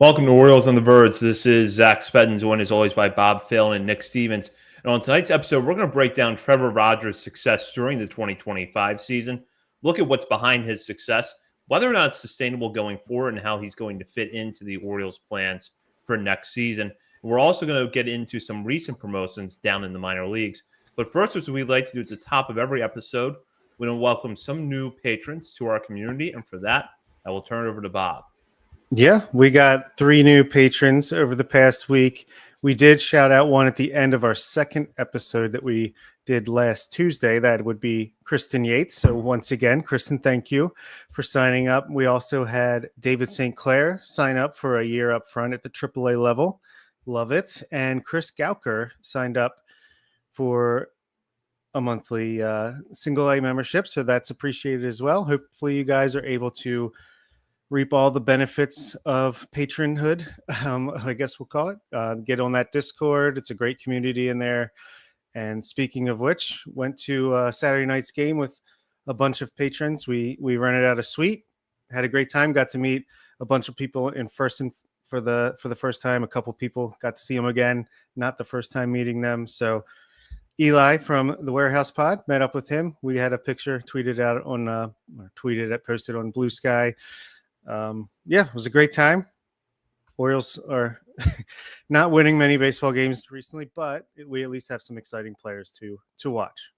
Welcome to Orioles on the Verge. This is Zach Spedden, joined as always by Bob Phelan and Nick Stevens. And on tonight's episode, we're going to break down Trevor Rogers' success during the 2025 season, look at what's behind his success, whether or not it's sustainable going forward, and how he's going to fit into the Orioles' plans for next season. And we're also going to get into some recent promotions down in the minor leagues. But first, as we like to do at the top of every episode, we're going to welcome some new patrons to our community. And for that, I will turn it over to Bob. Yeah, we got 3 new patrons over the past week. We did shout out one at the end of our second episode that we did last Tuesday. That would be Kristen Yates. So once again, Kristen, thank you for signing up. We also had David St. Clair sign up for a year up front at the AAA level. Love it. And Chris Gauker signed up for a monthly single A membership. So that's appreciated as well. Hopefully you guys are able to reap all the benefits of patronhood, I guess we'll call it. Get on that Discord. It's a great community in there. And speaking of which, went to Saturday night's game with a bunch of patrons. We rented out a suite, had a great time, got to meet a bunch of people in person for the first time. A couple people got to see them again, not the first time meeting them. So Eli from the Warehouse Pod met up with him. We had a picture posted on Blue Sky. It was a great time. Orioles are not winning many baseball games recently, but we at least have some exciting players to watch.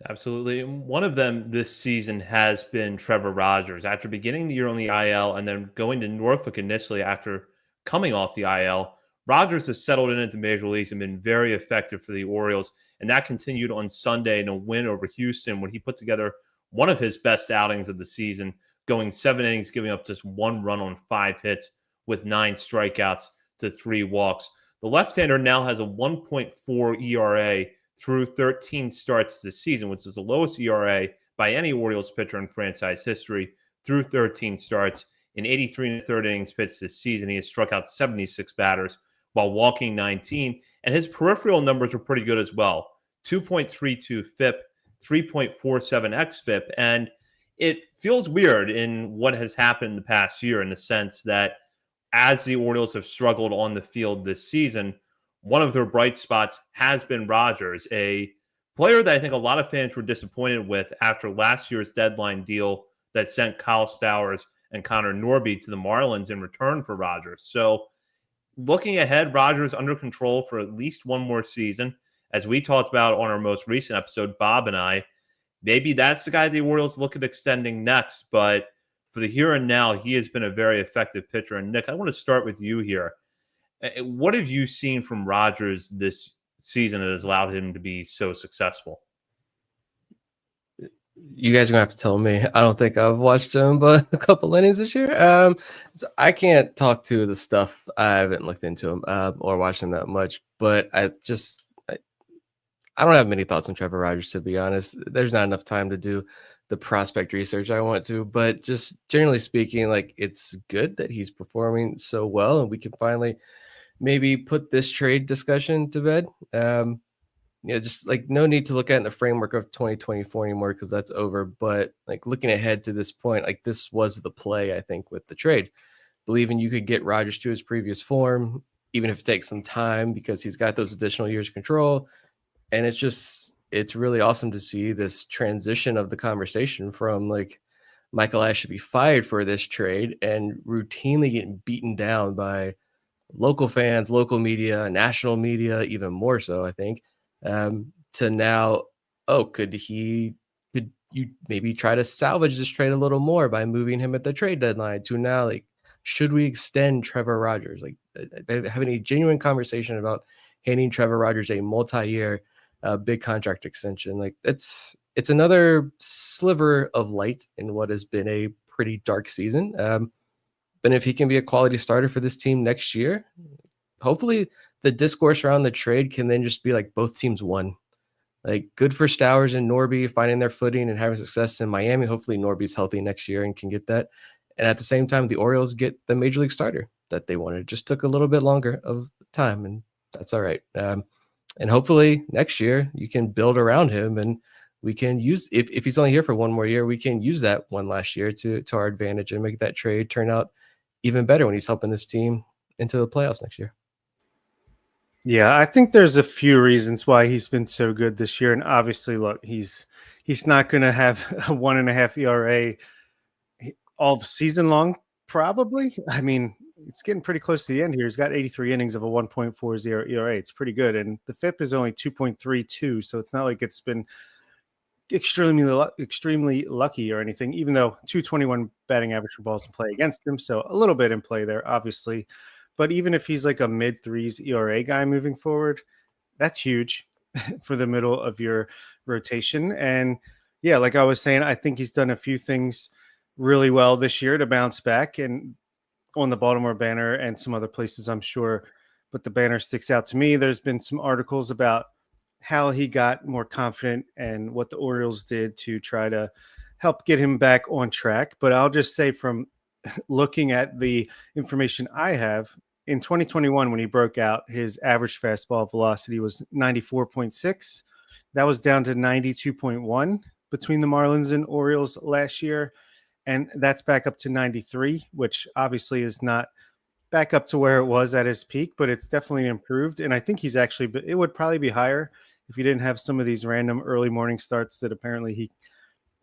Absolutely. One of them this season has been Trevor Rogers. After beginning the year on the IL and then going to Norfolk initially after coming off the IL, Rogers has settled in at the major leagues and been very effective for the Orioles. And that continued on Sunday in a win over Houston when he put together one of his best outings of the season, going 7 innings, giving up just 1 run on 5 hits with 9 strikeouts to 3 walks. The left-hander now has a 1.4 ERA through 13 starts this season, which is the lowest ERA by any Orioles pitcher in franchise history through 13 starts. In 83 and a third innings pitched this season, he has struck out 76 batters while walking 19, and his peripheral numbers are pretty good as well. 2.32 FIP, 3.47 xFIP, and it feels weird in what has happened in the past year in the sense that as the Orioles have struggled on the field this season, one of their bright spots has been Rogers, a player that I think a lot of fans were disappointed with after last year's deadline deal that sent Kyle Stowers and Connor Norby to the Marlins in return for Rogers. So looking ahead, Rogers under control for at least one more season. As we talked about on our most recent episode, Bob and I, maybe that's the guy the Orioles look at extending next. But for the here and now, he has been a very effective pitcher. And Nick, I want to start with you here. What have you seen from Rogers this season that has allowed him to be so successful? You guys are gonna have to tell me. I don't think I've watched him but a couple innings this year. So I can't talk to the stuff. I haven't looked into him or watched him that much. But I don't have many thoughts on Trevor Rogers, to be honest. There's not enough time to do the prospect research I want to. But just generally speaking, like, it's good that he's performing so well, and we can finally maybe put this trade discussion to bed. Just like no need to look at it in the framework of 2024 anymore because that's over. But like looking ahead to this point, like this was the play, I think, with the trade. Believing you could get Rogers to his previous form, even if it takes some time because he's got those additional years of control. And it's really awesome to see this transition of the conversation from like Michael Ash should be fired for this trade and routinely getting beaten down by local fans, local media, national media, even more so, I think. To now, could you maybe try to salvage this trade a little more by moving him at the trade deadline to now, like, should we extend Trevor Rogers? Like, having a genuine conversation about handing Trevor Rogers a multi-year big contract extension. Like, it's another sliver of light in what has been a pretty dark season. But if he can be a quality starter for this team next year, hopefully the discourse around the trade can then just be like both teams won. Like, good for Stowers and Norby finding their footing and having success in Miami. Hopefully Norby's healthy next year and can get that. And at the same time, the Orioles get the major league starter that they wanted. It just took a little bit longer of time, and that's all right. And hopefully next year you can build around him, and we can use, if he's only here for one more year, we can use that one last year to our advantage and make that trade turn out even better when he's helping this team into the playoffs next year. Yeah, I think there's a few reasons why he's been so good this year. And obviously, look, he's not going to have a 1.5 ERA all season long, probably. I mean, it's getting pretty close to the end here. He's got 83 innings of a 1.40 ERA. It's pretty good. And the FIP is only 2.32. So it's not like it's been extremely lucky or anything, even though 221 batting average for balls in play against him. So a little bit in play there, obviously. But even if he's like a mid-threes ERA guy moving forward, that's huge for the middle of your rotation. And yeah, like I was saying, I think he's done a few things really well this year to bounce back, and on the Baltimore Banner and some other places, I'm sure. But the Banner sticks out to me. There's been some articles about how he got more confident and what the Orioles did to try to help get him back on track. But I'll just say, from looking at the information I have, in 2021, when he broke out, his average fastball velocity was 94.6. That was down to 92.1 between the Marlins and Orioles last year. And that's back up to 93, which obviously is not back up to where it was at his peak, but it's definitely improved. And I think he's actually, it would probably be higher if he didn't have some of these random early morning starts that apparently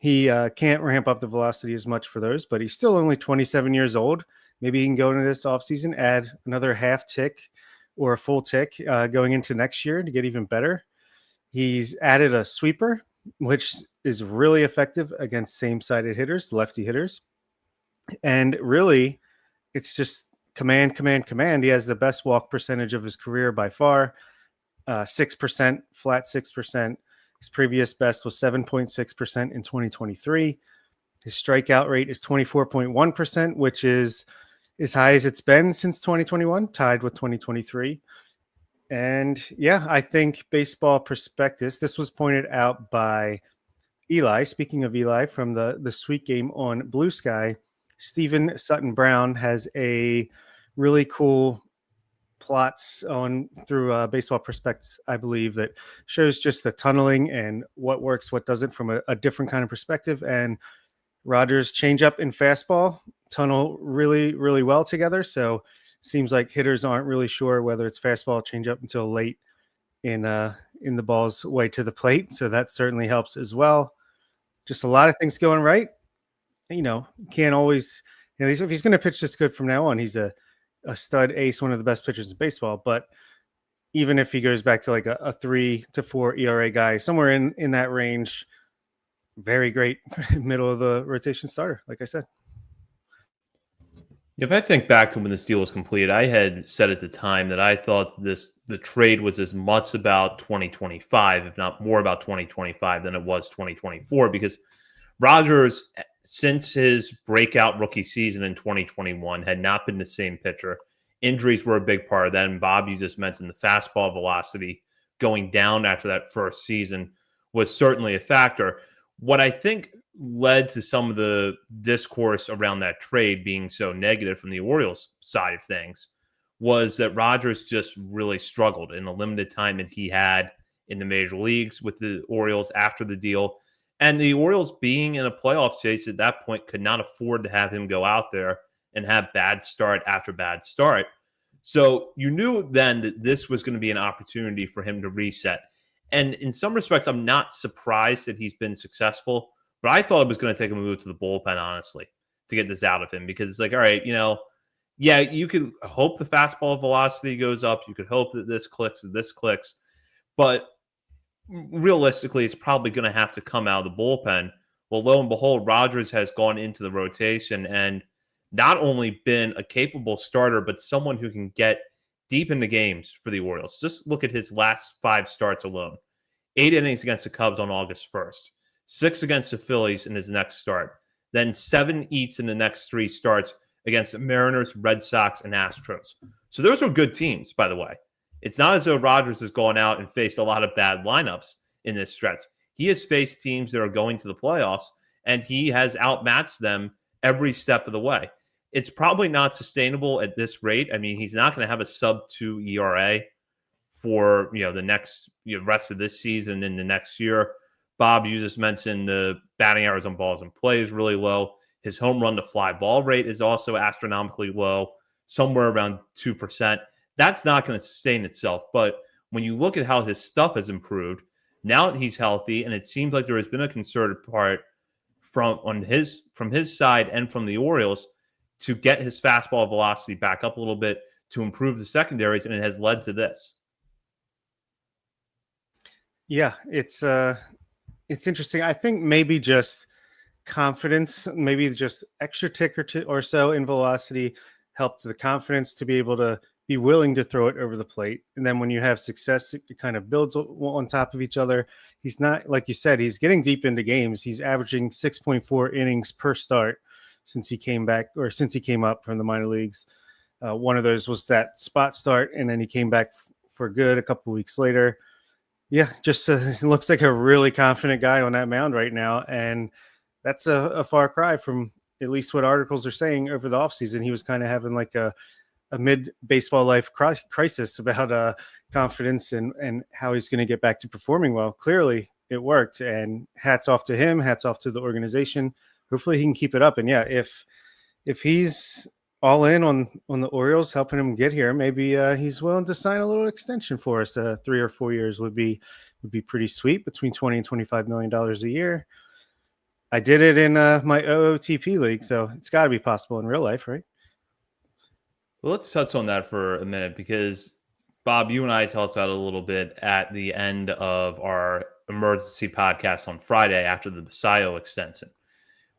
he can't ramp up the velocity as much for those, but he's still only 27 years old. Maybe he can go into this offseason, add another half tick or a full tick going into next year to get even better. He's added a sweeper, which is really effective against same-sided hitters, lefty hitters. And really, it's just command. He has the best walk percentage of his career by far, 6%, flat 6%. His previous best was 7.6% in 2023. His strikeout rate is 24.1%, which is as high as it's been since 2021, tied with 2023. And yeah, I think Baseball Prospectus, this was pointed out by Eli. Speaking of Eli, from the Sweet Game on Blue Sky, Stephen Sutton Brown has a really cool plots on through Baseball Prospectus, I believe, that shows just the tunneling and what works, what doesn't, from a different kind of perspective. And Rogers' changeup and fastball tunnel really, really well together. So seems like hitters aren't really sure whether it's fastball, changeup until late in the ball's way to the plate. So that certainly helps as well. Just a lot of things going right. You know, can't always, if he's going to pitch this good from now on, he's a stud ace, one of the best pitchers in baseball. But even if he goes back to like a 3 to 4 ERA guy, somewhere in that range, very great middle of the rotation starter, like I said. If I think back to when this deal was completed, I had said at the time that I thought the trade was as much about 2025, if not more about 2025, than it was 2024, because Rogers, since his breakout rookie season in 2021, had not been the same pitcher. Injuries were a big part of that. And Bob, you just mentioned the fastball velocity going down after that first season was certainly a factor. What I think led to some of the discourse around that trade being so negative from the Orioles side of things was that Rogers just really struggled in the limited time that he had in the major leagues with the Orioles after the deal. And the Orioles, being in a playoff chase at that point, could not afford to have him go out there and have bad start after bad start. So you knew then that this was going to be an opportunity for him to reset. And in some respects, I'm not surprised that he's been successful, but I thought it was going to take a move to the bullpen, honestly, to get this out of him. Because it's like, all right, yeah, you could hope the fastball velocity goes up. You could hope that this clicks, but realistically, it's probably going to have to come out of the bullpen. Well, lo and behold, Rogers has gone into the rotation and not only been a capable starter, but someone who can get deep into games for the Orioles. Just look at his last 5 starts alone. 8 innings against the Cubs on August 1st, 6 against the Phillies in his next start, then 7 eats in the next 3 starts against the Mariners, Red Sox, and Astros. So those were good teams, by the way. It's not as though Rogers has gone out and faced a lot of bad lineups in this stretch. He has faced teams that are going to the playoffs, and he has outmatched them every step of the way. It's probably not sustainable at this rate. I mean, he's not going to have a sub-2 ERA for the next rest of this season and the next year. Bob, you just mentioned the batting average on balls in play is really low. His home run to fly ball rate is also astronomically low, somewhere around 2%. That's not going to sustain itself. But when you look at how his stuff has improved, now that he's healthy, and it seems like there has been a concerted part from his side and from the Orioles to get his fastball velocity back up a little bit to improve the secondaries, and it has led to this. Yeah, it's interesting. I think maybe just confidence, maybe just extra tick or so in velocity helped the confidence to be able to be willing to throw it over the plate. And then when you have success, it kind of builds on top of each other. He's not, like you said, he's getting deep into games. He's averaging 6.4 innings per start since he came back, or since he came up from the minor leagues. One of those was that spot start, and then he came back for good a couple weeks later. Yeah, just looks like a really confident guy on that mound right now. And that's a far cry from at least what articles are saying over the offseason. He was kind of having like a mid baseball life crisis about confidence and how he's going to get back to performing well. Clearly it worked, and hats off to him, hats off to the organization. Hopefully he can keep it up. And yeah, if he's all in on the Orioles helping him get here, maybe he's willing to sign a little extension for us. 3 or 4 years would be pretty sweet, between $20 and $25 million a year. I did it in my OOTP league, so it's got to be possible in real life, right? Well, let's touch on that for a minute, because Bob, you and I talked about it a little bit at the end of our emergency podcast on Friday after the Basayo extension.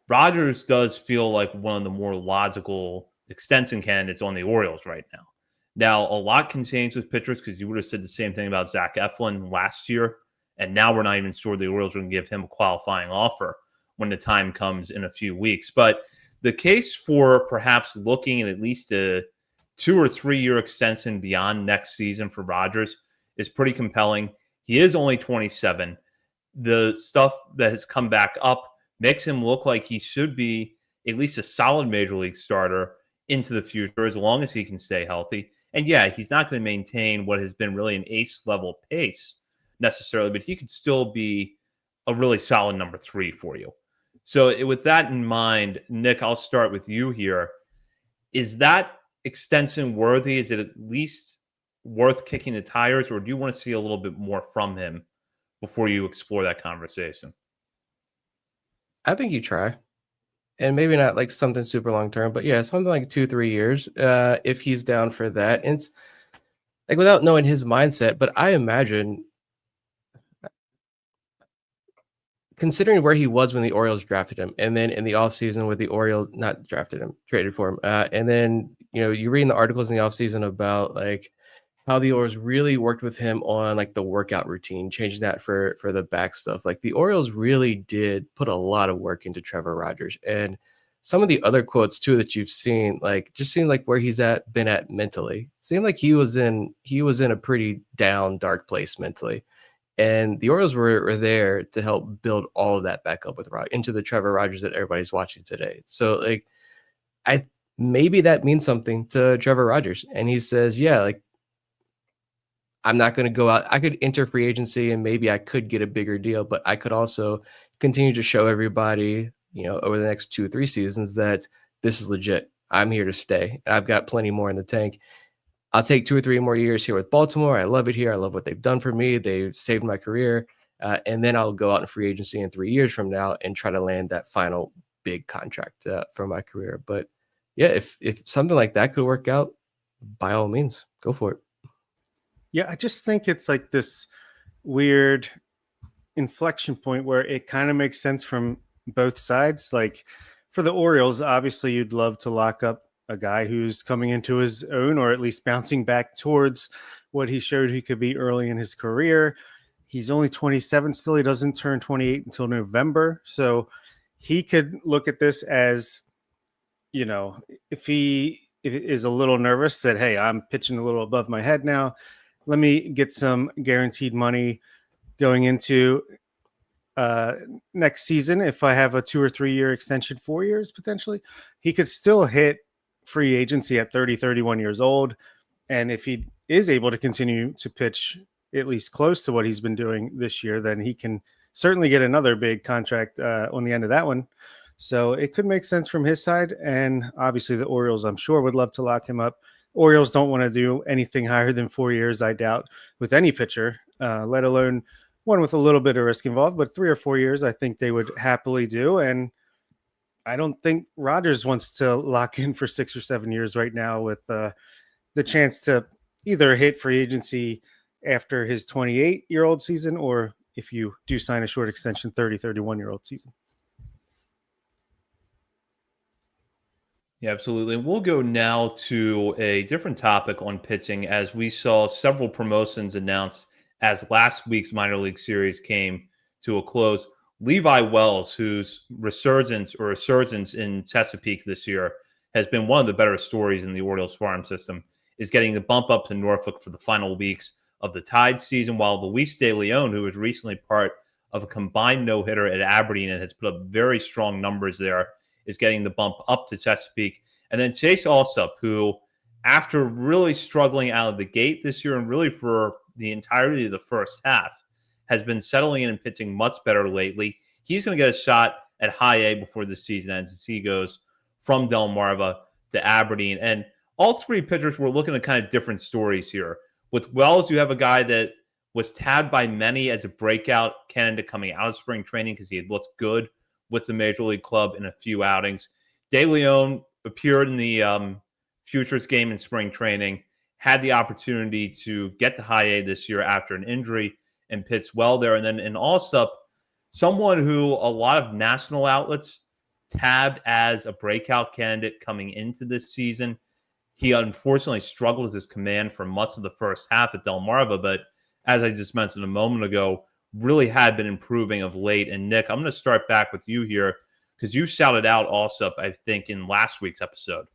Rogers does feel like one of the more logical extension candidates on the Orioles right now. Now, a lot can change with pitchers, because you would have said the same thing about Zach Eflin last year, and now we're not even sure the Orioles are going to give him a qualifying offer when the time comes in a few weeks. But the case for perhaps looking at least a 2 or 3 year extension beyond next season for Rogers is pretty compelling. He is only 27. The stuff that has come back up makes him look like he should be at least a solid major league starter into the future, as long as he can stay healthy. And yeah, he's not going to maintain what has been really an ace level pace necessarily, but he could still be a really solid number 3 for you. So with that in mind, Nick, I'll start with you here. Is that extension worthy? Is it at least worth kicking the tires, or do you want to see a little bit more from him before you explore that conversation? I think you try, and maybe not like something super long term, but yeah, something like 2-3 years, if he's down for that. And it's like, without knowing his mindset, but I imagine, considering where he was when the Orioles drafted him, and then in the offseason with the Orioles, not drafted him, traded for him. And then, you read in the articles in the offseason about like how the Orioles really worked with him on like the workout routine, changing that for the back stuff. Like the Orioles really did put a lot of work into Trevor Rogers. And some of the other quotes too that you've seen, like just seemed like where he's been at mentally, seemed like he was in a pretty down, dark place mentally. And the Orioles were there to help build all of that back up into the Trevor Rogers that everybody's watching today. So like, maybe that means something to Trevor Rogers. And he says, yeah, like, I'm not going to go out. I could enter free agency and maybe I could get a bigger deal, but I could also continue to show everybody, over the next 2 or 3 seasons that this is legit. I'm here to stay. I've got plenty more in the tank. I'll take 2 or 3 more years here with Baltimore. I love it here. I love what they've done for me. They've saved my career. And then I'll go out in free agency in 3 years from now and try to land that final big contract for my career. But yeah, if something like that could work out, by all means, go for it. Yeah, I just think it's like this weird inflection point where it kind of makes sense from both sides. Like for the Orioles, obviously you'd love to lock up a guy who's coming into his own, or at least bouncing back towards what he showed he could be early in his career. He's only 27 still. He doesn't turn 28 until November. So he could look at this as, if he is a little nervous that, hey, I'm pitching a little above my head now, let me get some guaranteed money going into next season. If I have a 2 or 3 year extension, 4 years potentially, he could still hit free agency at 30, 31 years old. And if he is able to continue to pitch at least close to what he's been doing this year, then he can certainly get another big contract on the end of that one. So it could make sense from his side. And obviously the Orioles, I'm sure, would love to lock him up. Orioles don't want to do anything higher than 4 years, I doubt, with any pitcher, let alone one with a little bit of risk involved. But 3 or 4 years, I think they would happily do. And I don't think Rogers wants to lock in for 6 or 7 years right now with the chance to either hit free agency after his 28-year-old season, or if you do sign a short extension, 30, 31-year-old season. Yeah, absolutely. We'll go now to a different topic on pitching as we saw several promotions announced as last week's minor league series came to a close. Levi Wells, whose resurgence in Chesapeake this year has been one of the better stories in the Orioles farm system, is getting the bump up to Norfolk for the final weeks of the Tide season, while Luis De Leon, who was recently part of a combined no-hitter at Aberdeen and has put up very strong numbers there, is getting the bump up to Chesapeake. And then Chase Alsop, who, after really struggling out of the gate this year and really for the entirety of the first half, has been settling in and pitching much better lately. He's going to get a shot at high A before the season ends as he goes from Delmarva to Aberdeen. And all three pitchers were looking at kind of different stories here. With Wells, you have a guy that was tabbed by many as a breakout candidate coming out of spring training because he had looked good with the Major League club in a few outings. De Leon appeared in the Futures game in spring training, had the opportunity to get to high A this year after an injury and pitched well there. And then in Alsop, someone who a lot of national outlets tabbed as a breakout candidate coming into this season. He unfortunately struggled with his command for much of the first half at Delmarva, but as I just mentioned a moment ago, really had been improving of late. And Nick, I'm going to start back with you here because you shouted out Alsop, I think, in last week's episode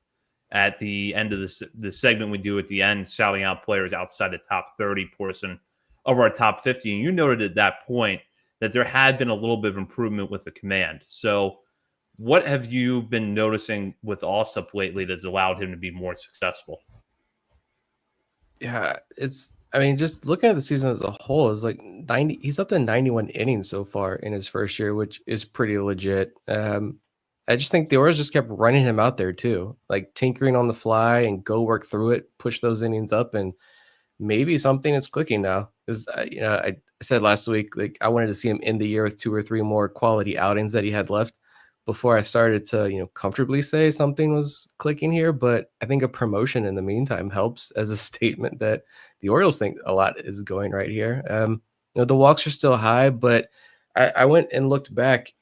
at the end of the segment we do at the end, shouting out players outside the top 30 portion of our top 50. And you noted at that point that there had been a little bit of improvement with the command. So what have you been noticing with Alsop lately that's allowed him to be more successful? Yeah, just looking at the season as a whole, is like 90. He's up to 91 innings so far in his first year, which is pretty legit. I just think the Orioles just kept running him out there too, like tinkering on the fly and go work through it, push those innings up, and maybe something is clicking now. Because I said last week, like I wanted to see him end the year with 2 or 3 more quality outings that he had left before I started to, comfortably say something was clicking here. But I think a promotion in the meantime helps as a statement that the Orioles think a lot is going right here. The walks are still high, but I went and looked back,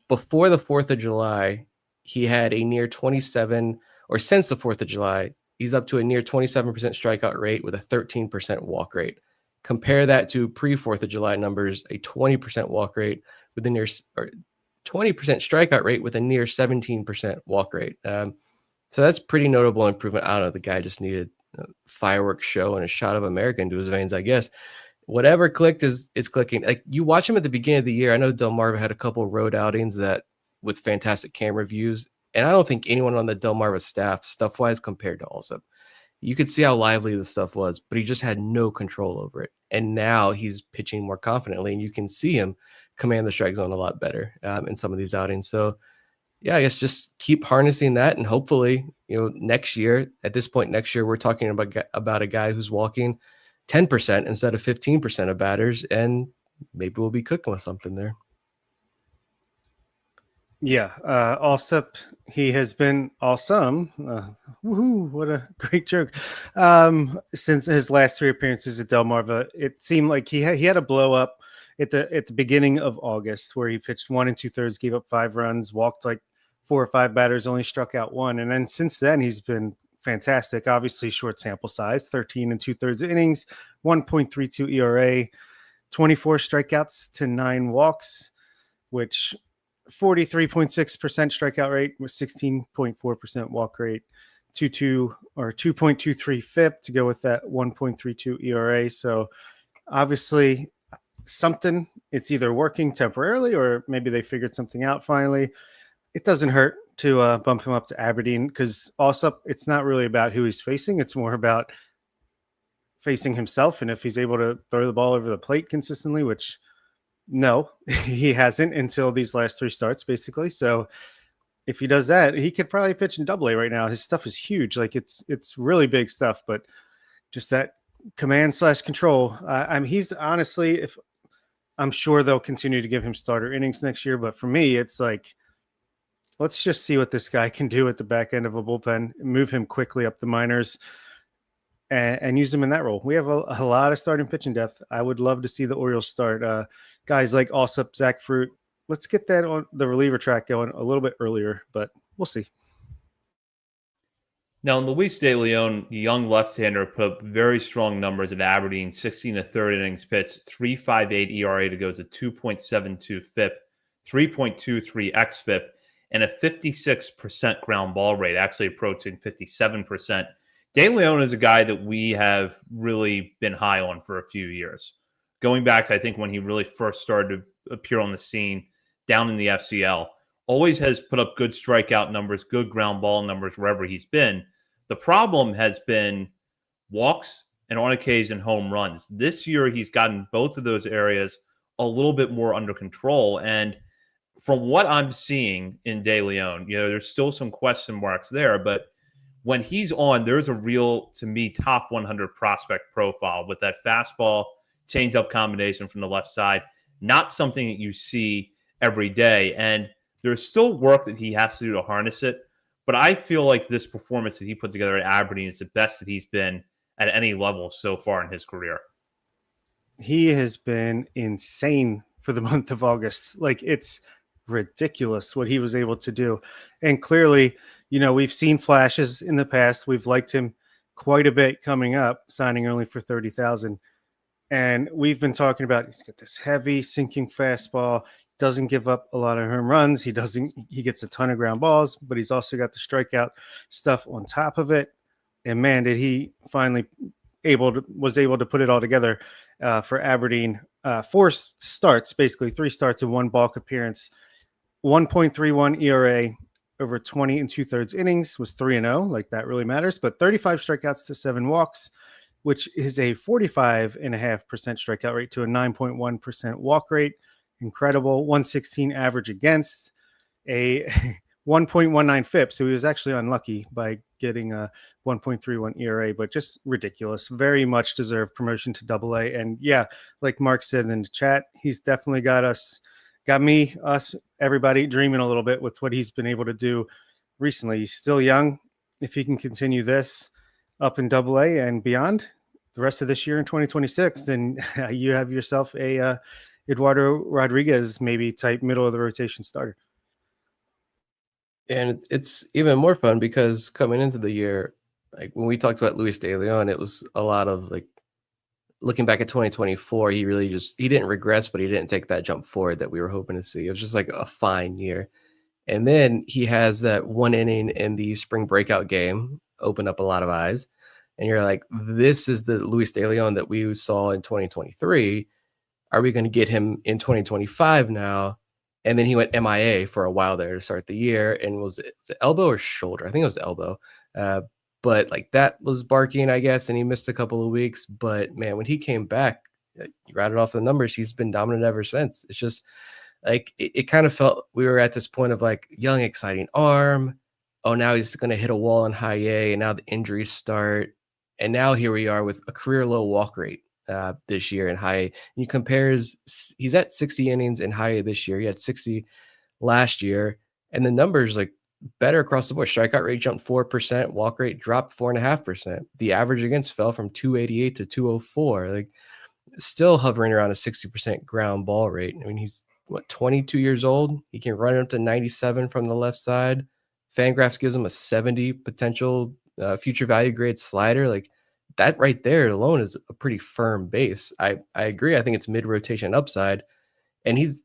before the 4th of July, he had a near 27, or since the 4th of July, he's up to a near 27% strikeout rate with a 13% walk rate. Compare that to pre-4th of July numbers, a 20% walk rate with a near 20% strikeout rate with a near 17% walk rate. So that's pretty notable improvement. I don't know. The guy just needed a fireworks show and a shot of America into his veins, I guess. Whatever clicked is clicking. Like you watch him at the beginning of the year. I know Delmarva had a couple road outings that with fantastic camera views, and I don't think anyone on the Delmarva staff, stuff-wise, compared to Alsop. You could see how lively the stuff was, but he just had no control over it. And now he's pitching more confidently, and you can see him command the strike zone a lot better in some of these outings. So, yeah, I guess just keep harnessing that, and hopefully, next year, at this point next year, we're talking about a guy who's walking 10% instead of 15% of batters, and maybe we'll be cooking with something there. Yeah, Alsop, he has been awesome. Woohoo, what a great joke. Since his last 3 appearances at Delmarva, it seemed like he had a blow up at the beginning of August where he pitched 1 2/3, gave up 5 runs, walked like 4 or 5 batters, only struck out 1. And then since then, he's been fantastic. Obviously, short sample size, 13 2/3 innings, 1.32 ERA, 24 strikeouts to 9 walks, which 43.6% strikeout rate with 16.4% walk rate, 2.23 FIP to go with that 1.32 ERA. So obviously something, it's either working temporarily or maybe they figured something out finally. It doesn't hurt to bump him up to Aberdeen because also it's not really about who he's facing. It's more about facing himself. And if he's able to throw the ball over the plate consistently, which No, he hasn't until these last 3 starts, basically. So if he does that, he could probably pitch in Double A right now. His stuff is huge, like it's really big stuff, but just that command/control. He's honestly, if I'm sure they'll continue to give him starter innings next year, but for me, it's like let's just see what this guy can do at the back end of a bullpen. Move him quickly up the minors. And use them in that role. We have a lot of starting pitching depth. I would love to see the Orioles start guys like Alsop, Zach Fruit. Let's get that on the reliever track going a little bit earlier, but we'll see. Now, Luis De Leon, young left-hander, put up very strong numbers at Aberdeen, 16 1/3 innings pitched, 3.58 ERA to go to 2.72 FIP, 3.23 xFIP, and a 56% ground ball rate, actually approaching 57%. De Leon is a guy that we have really been high on for a few years. Going back to, I think, when he really first started to appear on the scene down in the FCL, always has put up good strikeout numbers, good ground ball numbers wherever he's been. The problem has been walks and, on occasion, home runs. This year, he's gotten both of those areas a little bit more under control. And from what I'm seeing in De Leon, there's still some question marks there, but when he's on, there's a real, to me, top 100 prospect profile with that fastball changeup combination from the left side. Not something that you see every day. And there's still work that he has to do to harness it. But I feel like this performance that he put together at Aberdeen is the best that he's been at any level so far in his career. He has been insane for the month of August. Like, it's ridiculous what he was able to do. And clearly, we've seen flashes in the past. We've liked him quite a bit coming up, signing only for $30,000. And we've been talking about he's got this heavy sinking fastball, doesn't give up a lot of home runs. He gets a ton of ground balls, but he's also got the strikeout stuff on top of it. And man, did he finally was able to put it all together for Aberdeen. 4 starts, basically 3 starts and 1 bulk appearance, 1.31 ERA over 20 2/3 innings, was 3-0. Like, that really matters, but 35 strikeouts to 7 walks, which is a 45.5% strikeout rate to a 9.1% walk rate. Incredible. 116 average against, a 1.19 FIP. So he was actually unlucky by getting a 1.31 ERA, but just ridiculous. Very much deserved promotion to Double A. And yeah, like Mark said in the chat, he's definitely got me, everybody dreaming a little bit with what he's been able to do recently. He's still young. If he can continue this up in Double A and beyond the rest of this year in 2026, then you have yourself a Eduardo Rodriguez maybe type middle of the rotation starter. And it's even more fun because coming into the year, like when we talked about Luis De Leon, it was a lot of like looking back at 2024, he didn't regress, but he didn't take that jump forward that we were hoping to see. It was just like a fine year. And then he has that 1 inning in the spring breakout game, open up a lot of eyes. And you're like, this is the Luis De Leon that we saw in 2023. Are we going to get him in 2025 now? And then he went MIA for a while there to start the year. And was it elbow or shoulder? I think it was elbow. But like that was barking, I guess, and he missed a couple of weeks. But man, when he came back, you rattled off the numbers, he's been dominant ever since. It's just like it kind of felt we were at this point of like young, exciting arm. Oh, now he's going to hit a wall in high A, and now the injuries start. And now here we are with a career low walk rate this year in high A. And you compares, he's at 60 innings in high A this year. He had 60 last year, and the numbers like better across the board. Strikeout rate jumped 4%, walk rate dropped 4.5%. The average against fell from 288 to 204. Like still hovering around a 60% ground ball rate. I mean, he's 22 years old. He can run it up to 97 from the left side. Fangraphs gives him a 70 potential future value grade slider. Like that right there alone is a pretty firm base. I agree. I think it's mid rotation upside, and he's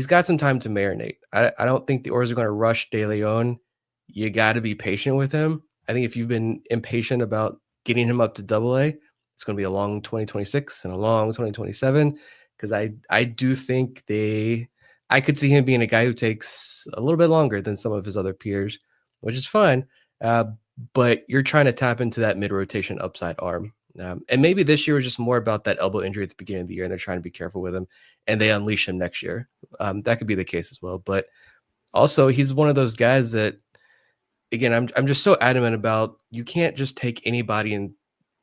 got some time to marinate. I don't think the Orioles are going to rush De Leon. You got to be patient with him. I think if you've been impatient about getting him up to Double A, it's going to be a long 2026 and a long 2027. Because I do think I could see him being a guy who takes a little bit longer than some of his other peers, which is fine. But you're trying to tap into that mid-rotation upside arm And maybe this year was just more about that elbow injury at the beginning of the year, and they're trying to be careful with him, and they unleash him next year. That could be the case as well. But also, he's one of those guys that, again, I'm just so adamant about, you can't just take anybody and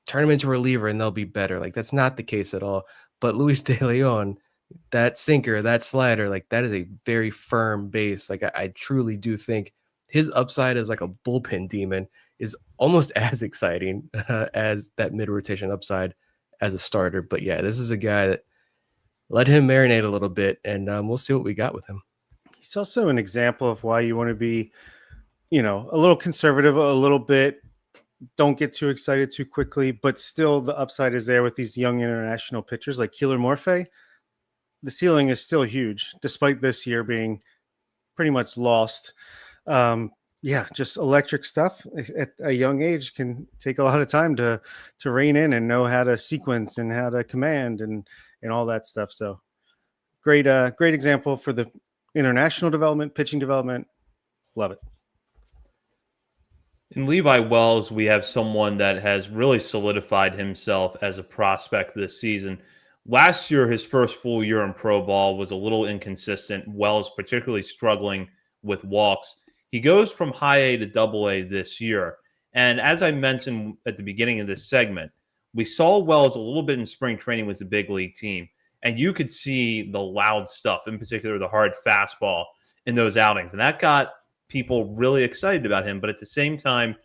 turn them into a reliever and they'll be better. Like, that's not the case at all. But Luis De Leon, that sinker, that slider, like, that is a very firm base. Like, I truly do think his upside as like a bullpen demon is almost as exciting as that mid rotation upside as a starter. But yeah, this is a guy that, let him marinate a little bit, and we'll see what we got with him. He's also an example of why you want to be, a little conservative, a little bit. Don't get too excited too quickly, but still the upside is there with these young international pitchers like Keeler Morphe. The ceiling is still huge, despite this year being pretty much lost. Just electric stuff at a young age can take a lot of time to rein in and know how to sequence and how to command and all that stuff. So great example for the international development, pitching development. Love it. In Levi Wells, we have someone that has really solidified himself as a prospect this season. Last year, his first full year in pro ball was a little inconsistent. Wells particularly struggling with walks. He goes from high A to double A this year. And as I mentioned at the beginning of this segment, we saw Wells a little bit in spring training with the big league team. And you could see the loud stuff, in particular the hard fastball in those outings. And that got people really excited about him. But at the same time,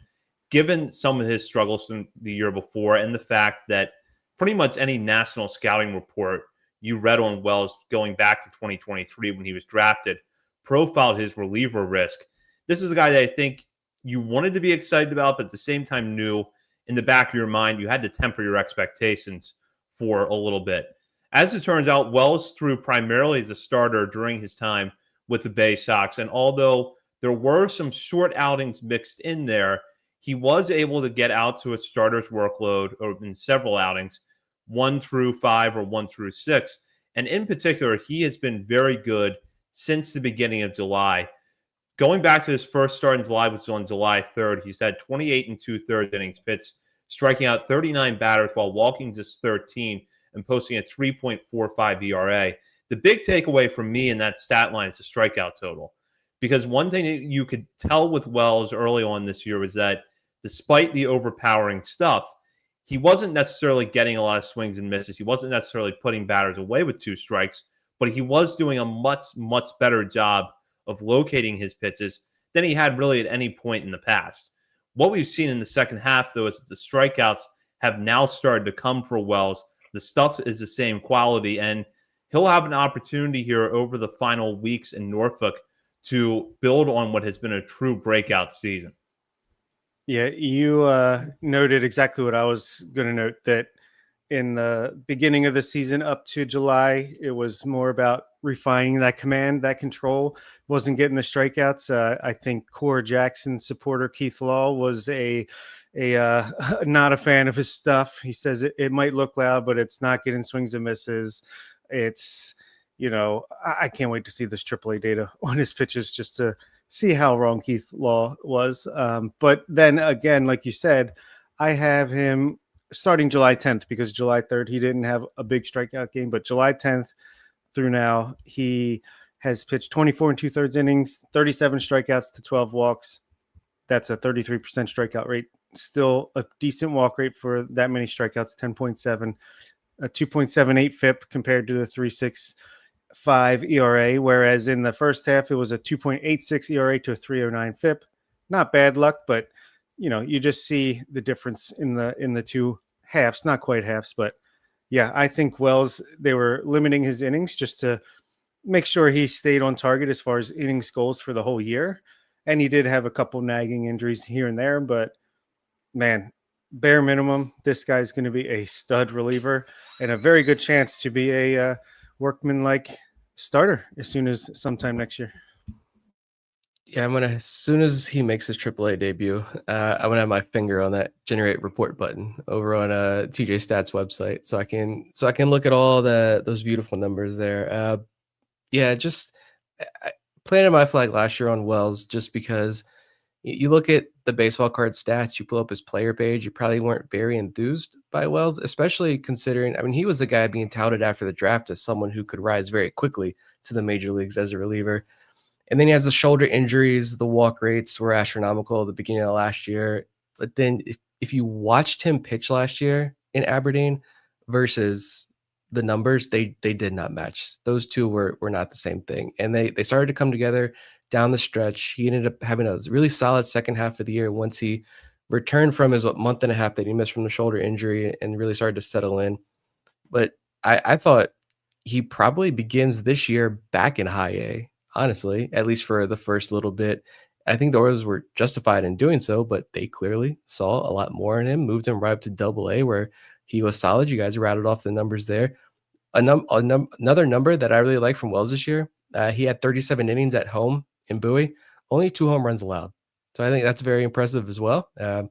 given some of his struggles from the year before and the fact that pretty much any national scouting report you read on Wells going back to 2023 when he was drafted profiled his reliever risk. This is a guy that I think you wanted to be excited about, but at the same time knew in the back of your mind you had to temper your expectations for a little bit. As it turns out, Wells threw primarily as a starter during his time with the Bay Sox, and although there were some short outings mixed in there, he was able to get out to a starter's workload in several outings, 1 through 5 or 1 through 6. And in particular, he has been very good since the beginning of July. Going back to his first start in July, which was on July 3rd, he's had 28 and 2/3 innings pitched, striking out 39 batters while walking just 13 and posting a 3.45 ERA. The big takeaway from me in that stat line is the strikeout total. Because one thing that you could tell with Wells early on this year was that despite the overpowering stuff, he wasn't necessarily getting a lot of swings and misses. He wasn't necessarily putting batters away with 2 strikes, but he was doing a much, much better job of locating his pitches than he had really at any point in the past. What we've seen in the second half, though, is that the strikeouts have now started to come for Wells. The stuff is the same quality, and he'll have an opportunity here over the final weeks in Norfolk to build on what has been a true breakout season. Yeah, you noted exactly what I was going to note, that in the beginning of the season up to July, it was more about refining that command, that control, wasn't getting the strikeouts. I think Core Jackson supporter Keith Law was a not a fan of his stuff. He says it might look loud, but it's not getting swings and misses. It's, I can't wait to see this AAA data on his pitches just to see how wrong Keith Law was. But then again, like you said, I have him starting July 10th because July 3rd, he didn't have a big strikeout game, but July 10th through now, he has pitched 24 and 2/3 innings, 37 strikeouts to 12 walks. That's a 33% strikeout rate. Still a decent walk rate for that many strikeouts, 10.7, a 2.78 FIP compared to the 3.65 ERA, whereas in the first half, it was a 2.86 ERA to a 3.09 FIP. Not bad luck, but you just see the difference in the two halves, not quite halves, but yeah, I think Wells, they were limiting his innings just to make sure he stayed on target as far as innings goals for the whole year. And he did have a couple nagging injuries here and there, but man, bare minimum, this guy's going to be a stud reliever and a very good chance to be a workman-like starter as soon as sometime next year. Yeah, as soon as he makes his AAA debut, I'm gonna have my finger on that generate report button over on TJ Stats website, so I can look at all those beautiful numbers there. Just planted my flag last year on Wells just because You look at the baseball card stats, you pull up his player page, you probably weren't very enthused by Wells, especially considering, I mean, he was the guy being touted after the draft as someone who could rise very quickly to the major leagues as a reliever. And then he has the shoulder injuries. The walk rates were astronomical at the beginning of last year. But then if you watched him pitch last year in Aberdeen versus the numbers, they did not match. Those two were not the same thing. And they started to come together down the stretch. He ended up having a really solid second half of the year once he returned from his month and a half that he missed from the shoulder injury and really started to settle in. But I thought he probably begins this year back in high A, honestly, at least for the first little bit. I think the Orioles were justified in doing so, but they clearly saw a lot more in him, moved him right up to Double A, where he was solid. You guys rattled off the numbers there. Another number that I really like from Wells this year, he had 37 innings at home in Bowie, only 2 home runs allowed. So I think that's very impressive as well. Now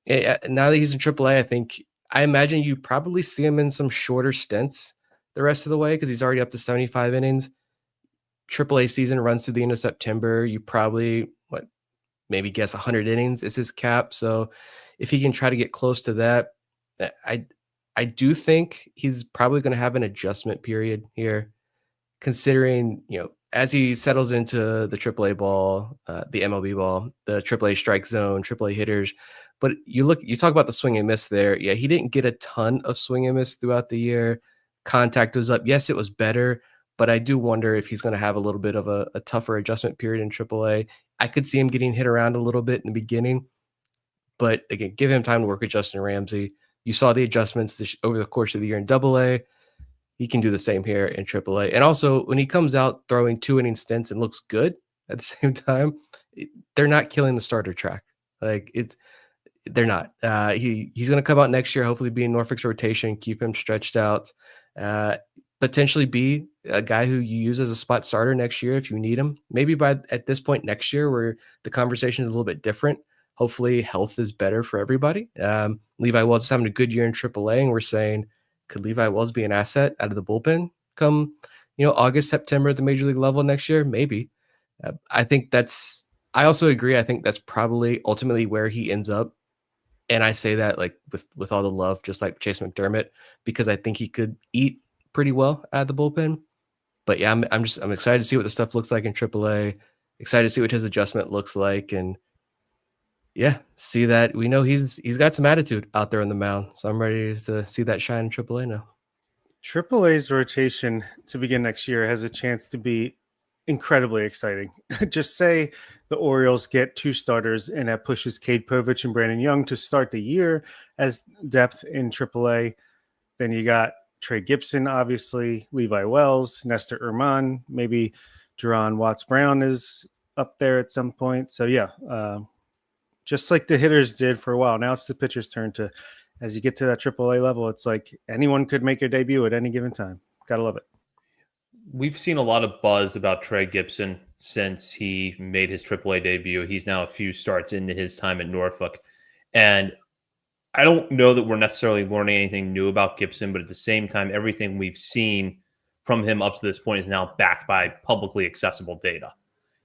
that he's in AAA, I imagine you probably see him in some shorter stints the rest of the way because he's already up to 75 innings. AAA season runs through the end of September. You probably, maybe guess 100 innings is his cap. So if he can try to get close to that, I do think he's probably going to have an adjustment period here, considering, as he settles into the AAA ball, the MLB ball, the AAA strike zone, AAA hitters. But you talk about the swing and miss there. Yeah, he didn't get a ton of swing and miss throughout the year. Contact was up. Yes, it was better, but I do wonder if he's going to have a little bit of a tougher adjustment period in AAA. I could see him getting hit around a little bit in the beginning, but again, give him time to work with Justin Ramsey. You saw the adjustments over the course of the year in AA. He can do the same here in AAA. And also, when he comes out throwing 2-inning stints and looks good at the same time, they're not killing the starter track. They're not. He's going to come out next year, hopefully be in Norfolk's rotation, keep him stretched out, potentially be a guy who you use as a spot starter next year if you need him. Maybe at this point next year where the conversation is a little bit different. Hopefully health is better for everybody. Levi Wells is having a good year in AAA, and we're saying, could Levi Wells be an asset out of the bullpen come, August, September at the major league level next year? Maybe. I also agree. I think that's probably ultimately where he ends up. And I say that with all the love, just like Chase McDermott, because I think he could eat pretty well out of the bullpen. But yeah, I'm excited to see what the stuff looks like in AAA. Excited to see what his adjustment looks like, and yeah, see that we know he's got some attitude out there on the mound. So I'm ready to see that shine in AAA now. AAA's rotation to begin next year has a chance to be incredibly exciting. Just say the Orioles get 2 starters, and that pushes Cade Povich and Brandon Young to start the year as depth in AAA. Then you got Trey Gibson, obviously, Levi Wells, Nestor Urman, maybe Jerron Watts-Brown is up there at some point. So yeah, just like the hitters did for a while. Now it's the pitcher's turn to, as you get to that AAA level, it's like anyone could make a debut at any given time. Gotta love it. We've seen a lot of buzz about Trey Gibson since he made his AAA debut. He's now a few starts into his time at Norfolk. And I don't know that we're necessarily learning anything new about Gibson, but at the same time, everything we've seen from him up to this point is now backed by publicly accessible data.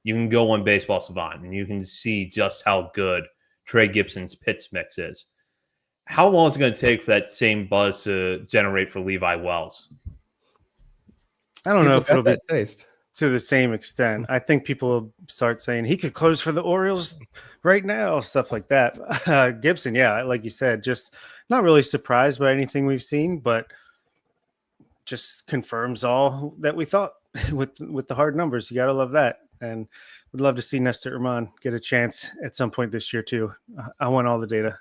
You can go on Baseball Savant and you can see just how good Trey Gibson's pitch mix is. How long is it going to take for that same buzz to generate for Levi Wells? I don't know if it'll be taste to the same extent. I think people will start saying he could close for the Orioles right now, stuff like that. Gibson, yeah, like you said, just not really surprised by anything we've seen, but just confirms all that we thought with the hard numbers. You got to love that. And would love to see Nestor Urman get a chance at some point this year too. I want all the data.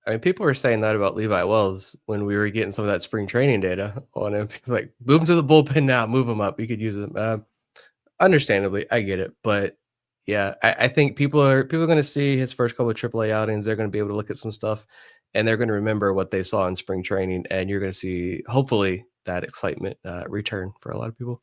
I mean, people were saying that about Levi Wells when we were getting some of that spring training data on him. People like, move him to the bullpen now, move him up. We could use him. Understandably, I get it, but yeah, I think people are going to see his first couple of AAA outings. They're going to be able to look at some stuff, and they're going to remember what they saw in spring training, and you're going to see hopefully that excitement return for a lot of people.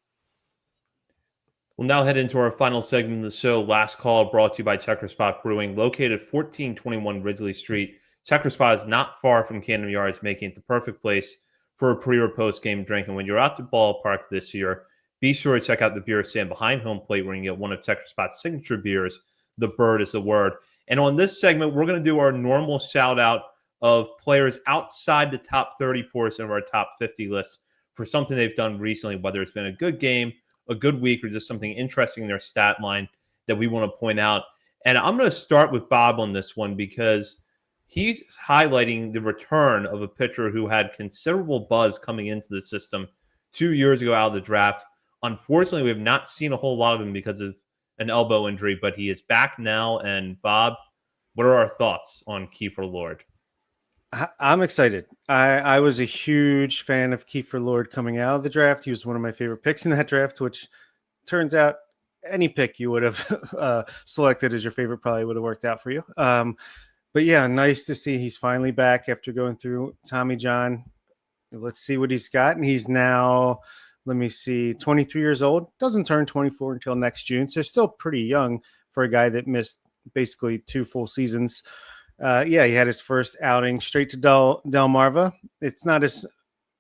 We'll now head into our final segment of the show. Last call brought to you by Checker Spot Brewing, located at 1421 Ridgely Street. Checker Spot is not far from Camden Yards, making it the perfect place for a pre- or post-game drink. And when you're at the ballpark this year, be sure to check out the beer stand behind home plate where you can get one of Checker Spot's signature beers, the bird is the word. And on this segment, we're going to do our normal shout out of players outside the top 30 portion of our top 50 list for something they've done recently, whether it's been a good game, a good week, or just something interesting in their stat line that we want to point out. And I'm going to start with Bob on this one because he's highlighting the return of a pitcher who had considerable buzz coming into the system 2 years ago out of the draft. Unfortunately, we have not seen a whole lot of him because of an elbow injury, but he is back now. And Bob, what are our thoughts on Kiefer Lord? I'm excited. I was a huge fan of Kiefer Lord coming out of the draft. He was one of my favorite picks in that draft, which turns out any pick you would have selected as your favorite probably would have worked out for you. But yeah, nice to see he's finally back after going through Tommy John. Let's see what he's got. And he's now, 23 years old. Doesn't turn 24 until next June. So still pretty young for a guy that missed basically 2 full seasons. He had his first outing straight to Delmarva. It's not his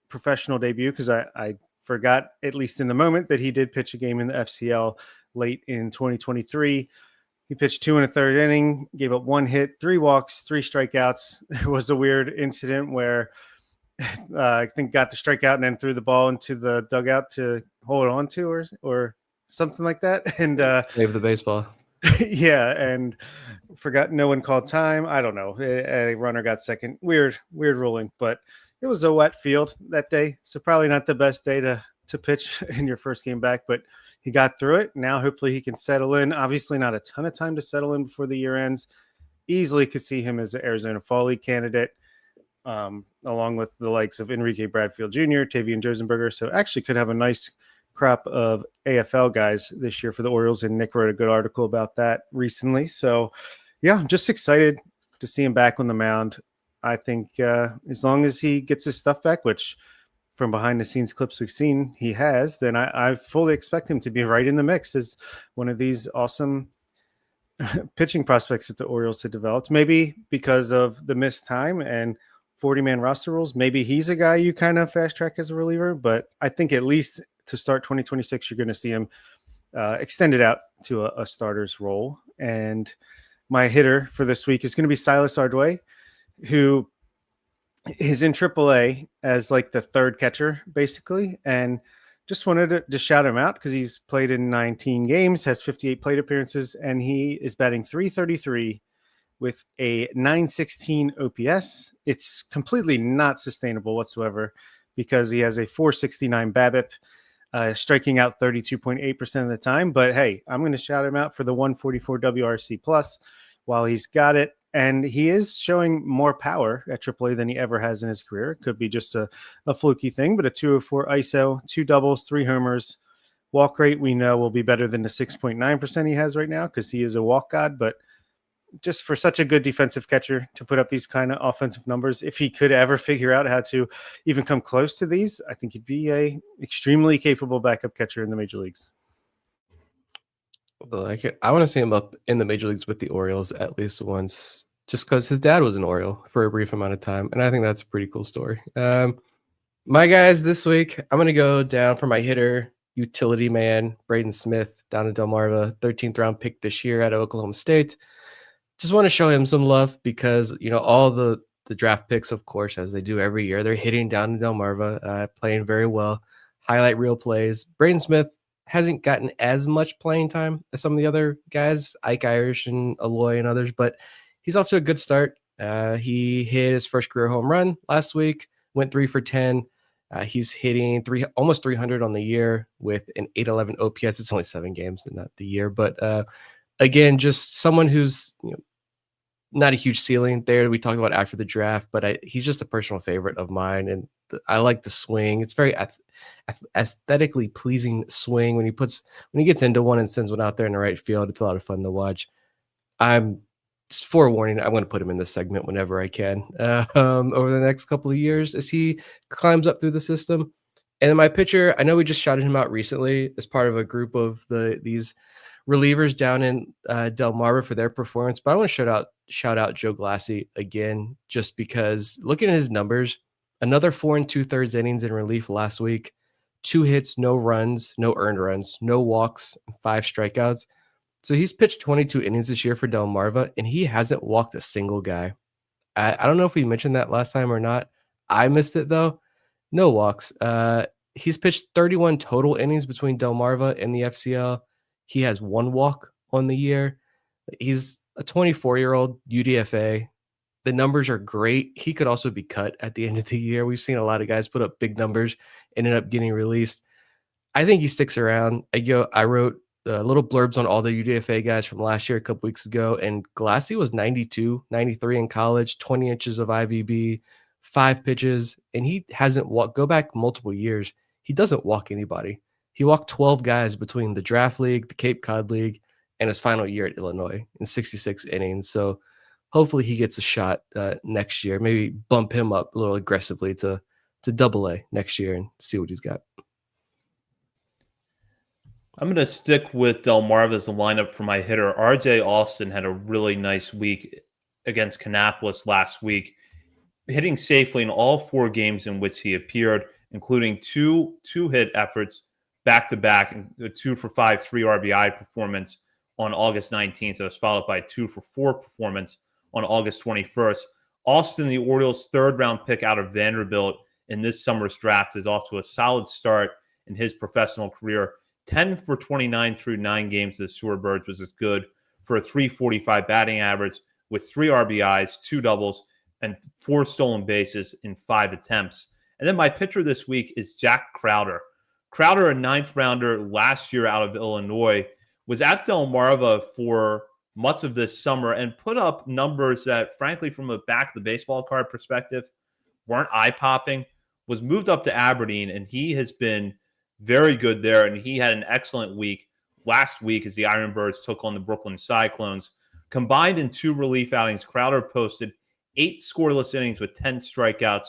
professional debut because I forgot, at least in the moment, that he did pitch a game in the FCL late in 2023. He pitched 2 1/3 inning, gave up 1 hit, 3 walks, 3 strikeouts. There was a weird incident where I think got the strikeout and then threw the ball into the dugout to hold on to or something like that. And save the baseball. Yeah, and forgot no one called time. I don't know. A runner got second. Weird ruling, but it was a wet field that day, so probably not the best day to pitch in your first game back, but he got through it. Now hopefully he can settle in. Obviously not a ton of time to settle in before the year ends. Easily could see him as an Arizona Fall League candidate, along with the likes of Enrique Bradfield Jr., Tavian Josenberger. So actually could have a nice crop of AFL guys this year for the Orioles, and Nick wrote a good article about that recently. So yeah, I'm just excited to see him back on the mound. I think as long as he gets his stuff back, which from behind the scenes clips we've seen he has, then I fully expect him to be right in the mix as one of these awesome pitching prospects that the Orioles had developed. Maybe because of the missed time and 40-man roster rules, maybe he's a guy you kind of fast track as a reliever, but I think at least to start 2026, you're going to see him extended out to a starter's role. And my hitter for this week is going to be Silas Ardway, who is in AAA as like the third catcher, basically. And just wanted to shout him out because he's played in 19 games, has 58 plate appearances, and he is batting .333 with a .916 OPS. It's completely not sustainable whatsoever because he has a .469 BABIP, striking out 32.8% of the time. But hey, I'm going to shout him out for the 144 WRC plus while he's got it. And he is showing more power at AAA than he ever has in his career. It could be just a fluky thing, but a 204 ISO, 2 doubles, 3 homers. Walk rate, we know, will be better than the 6.9% he has right now because he is a walk god. But just for such a good defensive catcher to put up these kind of offensive numbers, if he could ever figure out how to even come close to these, I think he'd be a extremely capable backup catcher in the major leagues. I want to see him up in the major leagues with the Orioles at least once, just because his dad was an Oriole for a brief amount of time. And I think that's a pretty cool story. My guys this week, I'm going to go down for my hitter, utility man, Braden Smith, down in Delmarva, 13th round pick this year out of Oklahoma State. Just want to show him some love because, all the draft picks, of course, as they do every year, they're hitting down in Delmarva, playing very well, highlight real plays. Braden Smith hasn't gotten as much playing time as some of the other guys, Ike Irish and Aloy and others, but he's off to a good start. He hit his first career home run last week, went 3 for 10. He's hitting almost 300 on the year with an 811 OPS. It's only 7 games and not the year, but again, just someone who's not a huge ceiling there. We talked about after the draft, but he's just a personal favorite of mine, and I like the swing. It's very aesthetically pleasing swing when he gets into one and sends one out there in the right field. It's a lot of fun to watch. I'm just forewarning, I'm going to put him in this segment whenever I can over the next couple of years as he climbs up through the system. And then my pitcher, I know we just shouted him out recently as part of a group of these relievers down in Delmarva for their performance, but I want to shout out Joe Glassie again, just because looking at his numbers, another 4 2/3 innings in relief last week, 2 hits, no runs, no earned runs, no walks, 5 strikeouts. So he's pitched 22 innings this year for Delmarva, and he hasn't walked a single guy. I don't know if we mentioned that last time or not. I missed it though. No walks. He's pitched 31 total innings between Delmarva and the FCL. He has 1 walk on the year. He's a 24-year-old UDFA. The numbers are great. He could also be cut at the end of the year. We've seen a lot of guys put up big numbers and end up getting released. I think he sticks around. I wrote little blurbs on all the UDFA guys from last year a couple weeks ago, and Glassy was 92, 93 in college, 20 inches of IVB, 5 pitches, and he hasn't walked. Go back multiple years. He doesn't walk anybody. He walked 12 guys between the draft league, the Cape Cod League, and his final year at Illinois in 66 innings. So hopefully he gets a shot next year. Maybe bump him up a little aggressively to AA next year and see what he's got. I'm going to stick with Delmarva as the lineup for my hitter. RJ Austin had a really nice week against Kannapolis last week, hitting safely in all 4 games in which he appeared, including two hit efforts back-to-back, a 2 for 5, 3 RBI performance on August 19th. That was followed by a 2 for 4 performance on August 21st. Austin, the Orioles' 3rd-round pick out of Vanderbilt in this summer's draft, is off to a solid start in his professional career. 10 for 29 through 9 games of the Shorebirds, was as good for a 345 batting average with 3 RBIs, 2 doubles, and 4 stolen bases in 5 attempts. And then my pitcher this week is Jack Crowder. Crowder, a 9th rounder last year out of Illinois, was at Delmarva for much of this summer and put up numbers that, frankly, from a back of the baseball card perspective, weren't eye-popping. Was moved up to Aberdeen, and he has been very good there, and he had an excellent week last week as the Ironbirds took on the Brooklyn Cyclones. Combined in 2 relief outings, Crowder posted 8 scoreless innings with 10 strikeouts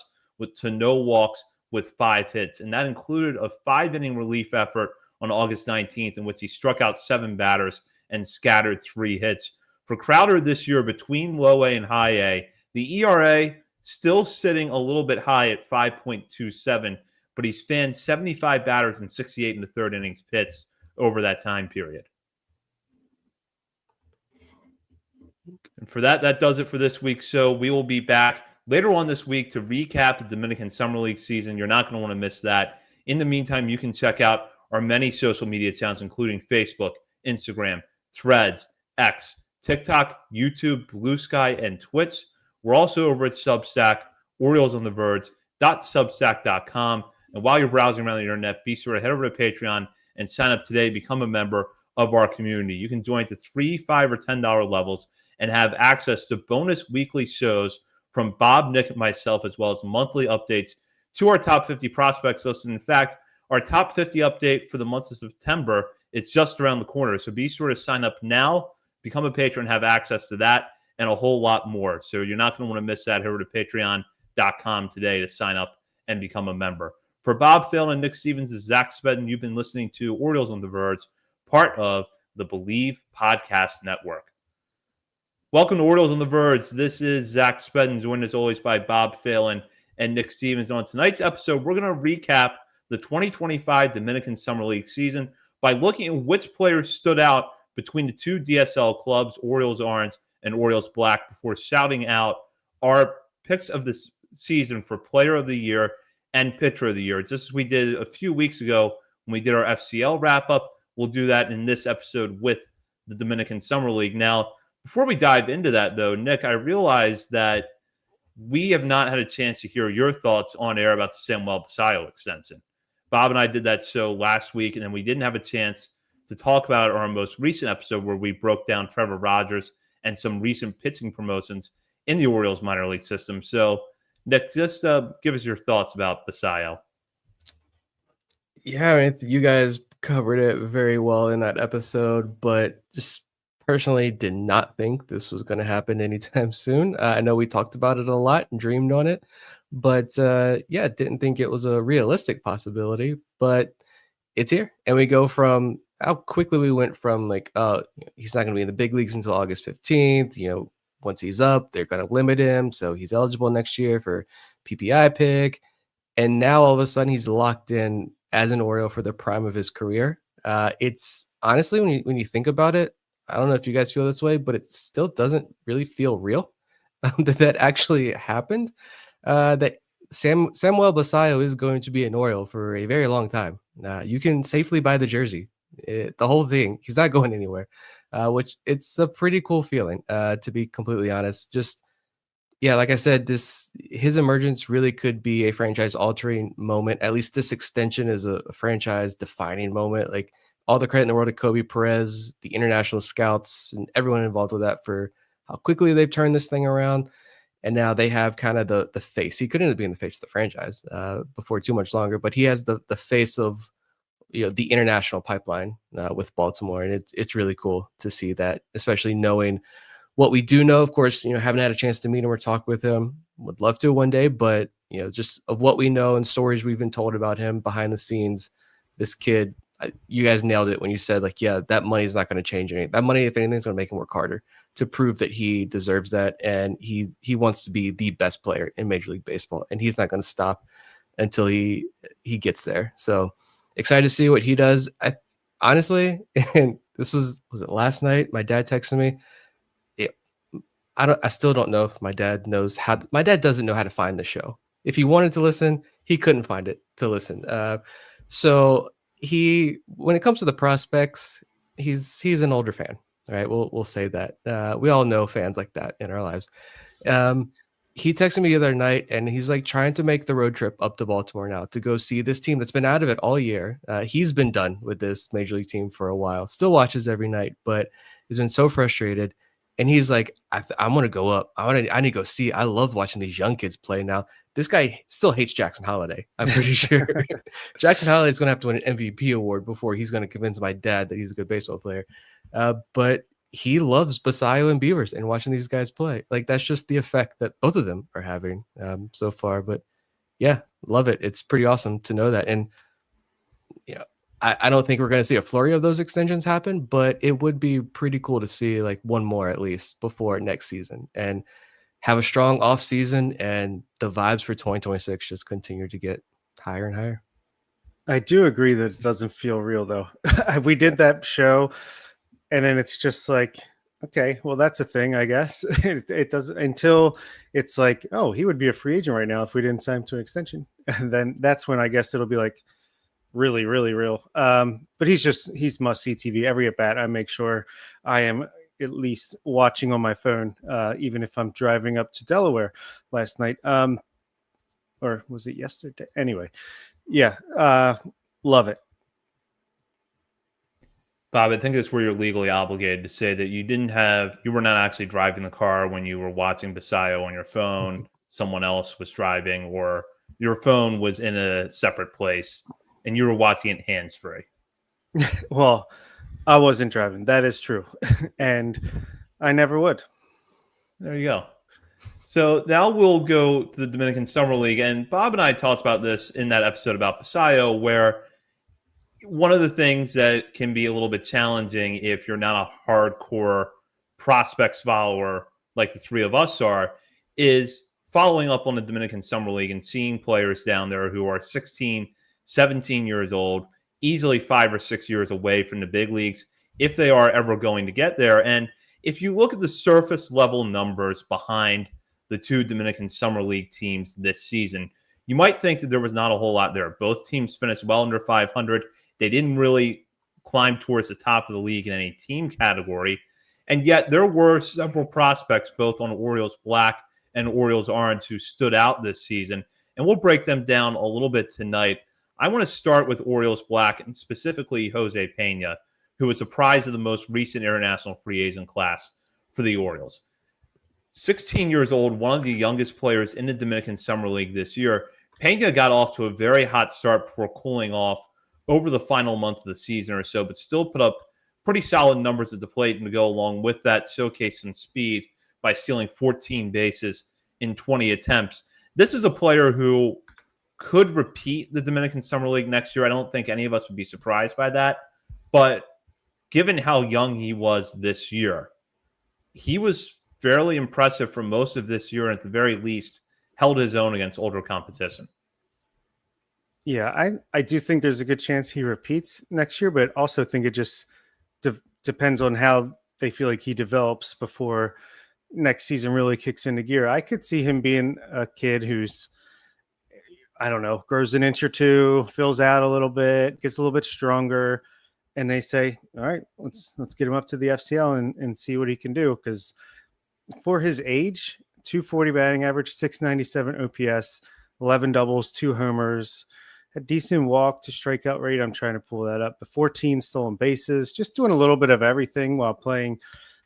to no walks with 5 hits, and that included a 5-inning relief effort on August 19th in which he struck out 7 batters and scattered 3 hits. For Crowder this year, between low A and high A, the ERA still sitting a little bit high at 5.27, but he's fanned 75 batters and 68 in the 3rd innings pitched over that time period. And for that does it for this week. So we will be back later on this week to recap the Dominican Summer League season. You're not going to want to miss that. In the meantime, you can check out our many social media channels, including Facebook, Instagram, Threads, X, TikTok, YouTube, Blue Sky, and Twitch. We're also over at Substack, OriolesOnTheVerge.substack.com. And while you're browsing around the internet, be sure to head over to Patreon and sign up today. Become a member of our community. You can join to $3, $5, or $10 levels and have access to bonus weekly shows from Bob, Nick, and myself, as well as monthly updates to our top 50 prospects list. And in fact, our top 50 update for the month of September is just around the corner. So be sure to sign up now, become a patron, have access to that and a whole lot more. So you're not going to want to miss that. Head over to patreon.com today to sign up and become a member. For Bob Phelan and Nick Stevens, this is Zach Spedden. You've been listening to Orioles on the Verge, part of the Believe Podcast Network. Welcome to Orioles on the Verge. This is Zach Spedden, joined as always by Bob Phelan and Nick Stevens. On tonight's episode, we're going to recap the 2025 Dominican Summer League season by looking at which players stood out between the 2 DSL clubs, Orioles Orange and Orioles Black, before shouting out our picks of this season for Player of the Year and Pitcher of the Year. Just as we did a few weeks ago when we did our FCL wrap-up, we'll do that in this episode with the Dominican Summer League. Now, before we dive into that, though, Nick, I realize that we have not had a chance to hear your thoughts on air about the Samuel Basayo extension. Bob and I did that show last week, and then we didn't have a chance to talk about it on our most recent episode where we broke down Trevor Rogers and some recent pitching promotions in the Orioles minor league system. So, Nick, just give us your thoughts about Basayo. Yeah, I mean, you guys covered it very well in that episode, but just personally did not think this was going to happen anytime soon. I know we talked about it a lot and dreamed on it, but didn't think it was a realistic possibility, but it's here. And we go from how quickly we went from like, he's not going to be in the big leagues until August 15th. Once he's up, they're going to limit him. So he's eligible next year for PPI pick. And now all of a sudden he's locked in as an Oriole for the prime of his career. It's honestly, when you think about it, I don't know if you guys feel this way, but it still doesn't really feel real that actually happened. That Samuel Basayo is going to be an Oriole for a very long time. You can safely buy the jersey, the whole thing. He's not going anywhere, which it's a pretty cool feeling, to be completely honest. Just yeah, like I said, his emergence really could be a franchise altering moment. At least this extension is a franchise defining moment. Like all the credit in the world to Kobe Perez, the international scouts, and everyone involved with that for how quickly they've turned this thing around. And now they have kind of the face. He couldn't have been the face of the franchise before too much longer, but he has the face of the international pipeline with Baltimore, and it's really cool to see that, especially knowing what we do know. Of course, haven't had a chance to meet him or talk with him. Would love to one day, but just of what we know and stories we've been told about him behind the scenes, this kid, you guys nailed it when you said like, yeah, that money is not going to change anything. That money, if anything, is going to make him work harder to prove that he deserves that, and he wants to be the best player in Major League Baseball, and he's not going to stop until he gets there. So excited to see what he does. I honestly, and this was it last night? My dad texted me. I still don't know if my dad knows how. My dad doesn't know how to find the show. If he wanted to listen, he couldn't find it to listen. So when it comes to the prospects, he's an older fan. All right, we'll say that. We all know fans like that in our lives. He texted me the other night, and he's like trying to make the road trip up to Baltimore now to go see this team that's been out of it all year. He's been done with this major league team for a while. Still watches every night, but he's been so frustrated. And he's like, I'm going to go up. I need to go see. I love watching these young kids play now. This guy still hates Jackson Holiday. I'm pretty sure. Jackson Holiday is going to have to win an MVP award before he's going to convince my dad that he's a good baseball player. But he loves Basayo and Beavers and watching these guys play. Like, that's just the effect that both of them are having so far. But yeah, love it. It's pretty awesome to know that. And I don't think we're going to see a flurry of those extensions happen, but it would be pretty cool to see like one more at least before next season and have a strong off season, and the vibes for 2026 just continue to get higher and higher. I do agree that it doesn't feel real though. We did that show and then it's just like, okay, well, that's a thing, I guess. It doesn't until it's like, oh, he would be a free agent right now if we didn't sign him to an extension. And then that's when I guess it'll be like, really, really real. But he's must-see TV. Every at-bat, I make sure I am at least watching on my phone, even if I'm driving up to Delaware last night. Or was it yesterday? Anyway, yeah, love it. Bob, I think it's where you're legally obligated to say that you were not actually driving the car when you were watching Basayo on your phone. Someone else was driving, or your phone was in a separate place and you were watching it hands-free. Well, I wasn't driving. That is true. And I never would. There you go. So now we'll go to the Dominican Summer League. And Bob and I talked about this in that episode about Basayo, where one of the things that can be a little bit challenging if you're not a hardcore prospects follower like the three of us are, is following up on the Dominican Summer League and seeing players down there who are 16, 17 years old, easily 5 or 6 years away from the big leagues, if they are ever going to get there. And if you look at the surface level numbers behind the two Dominican Summer League teams this season, you might think that there was not a whole lot there. Both teams finished well under 500. They didn't really climb towards the top of the league in any team category. And yet there were several prospects, both on Orioles Black and Orioles Orange, who stood out this season. And we'll break them down a little bit tonight. I want to start with Orioles Black, and specifically Jose Pena, who was the prize of the most recent international free agent class for the Orioles. 16 years old, one of the youngest players in the Dominican Summer League this year. Pena got off to a very hot start before cooling off over the final month of the season or so, but still put up pretty solid numbers at the plate, and to go along with that, showcase some speed by stealing 14 bases in 20 attempts. This is a player who could repeat the Dominican Summer League next year. I don't think any of us would be surprised by that. But given how young he was this year, he was fairly impressive for most of this year, and at the very least, held his own against older competition. Yeah, I do think there's a good chance he repeats next year, but also think it just depends on how they feel like he develops before next season really kicks into gear. I could see him being a kid who's, I don't know, grows an inch or two, fills out a little bit, gets a little bit stronger, and they say, all right, let's get him up to the FCL and see what he can do. Because for his age, 240 batting average, 697 OPS, 11 doubles, 2 homers, a decent walk to strikeout rate. I'm trying to pull that up. But 14 stolen bases, just doing a little bit of everything while playing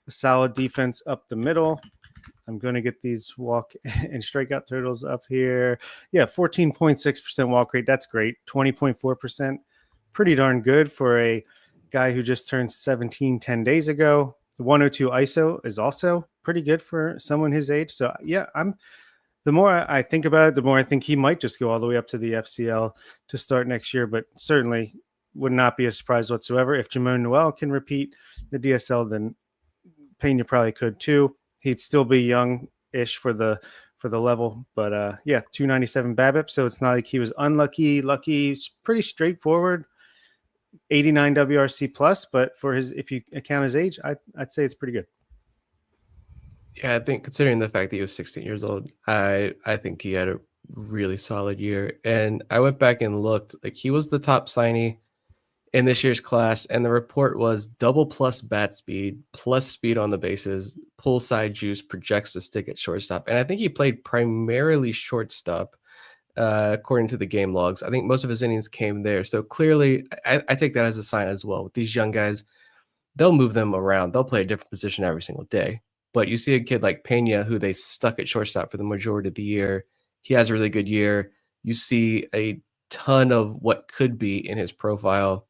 a solid defense up the middle. I'm going to get these walk and strikeout totals up here. Yeah, 14.6% walk rate. That's great. 20.4%. Pretty darn good for a guy who just turned 17 10 days ago. The 102 ISO is also pretty good for someone his age. So, yeah, the more I think about it, the more I think he might just go all the way up to the FCL to start next year. But certainly would not be a surprise whatsoever. If Jamon Noel can repeat the DSL, then Pena probably could too. He'd still be young-ish for the level, but yeah, 297 BABIP. So it's not like he was unlucky, lucky. It's pretty straightforward. 89 WRC plus, but for his, if you account his age, I'd say it's pretty good. Yeah, I think considering the fact that he was 16 years old, I think he had a really solid year. And I went back and looked, like he was the top signee in this year's class, and the report was double plus bat speed, plus speed on the bases, pull side juice, projects to stick at shortstop. And I think he played primarily shortstop, according to the game logs. I think most of his innings came there. So clearly, I take that as a sign as well. With these young guys, they'll move them around. They'll play a different position every single day. But you see a kid like Pena, who they stuck at shortstop for the majority of the year. He has a really good year. You see a ton of what could be in his profile.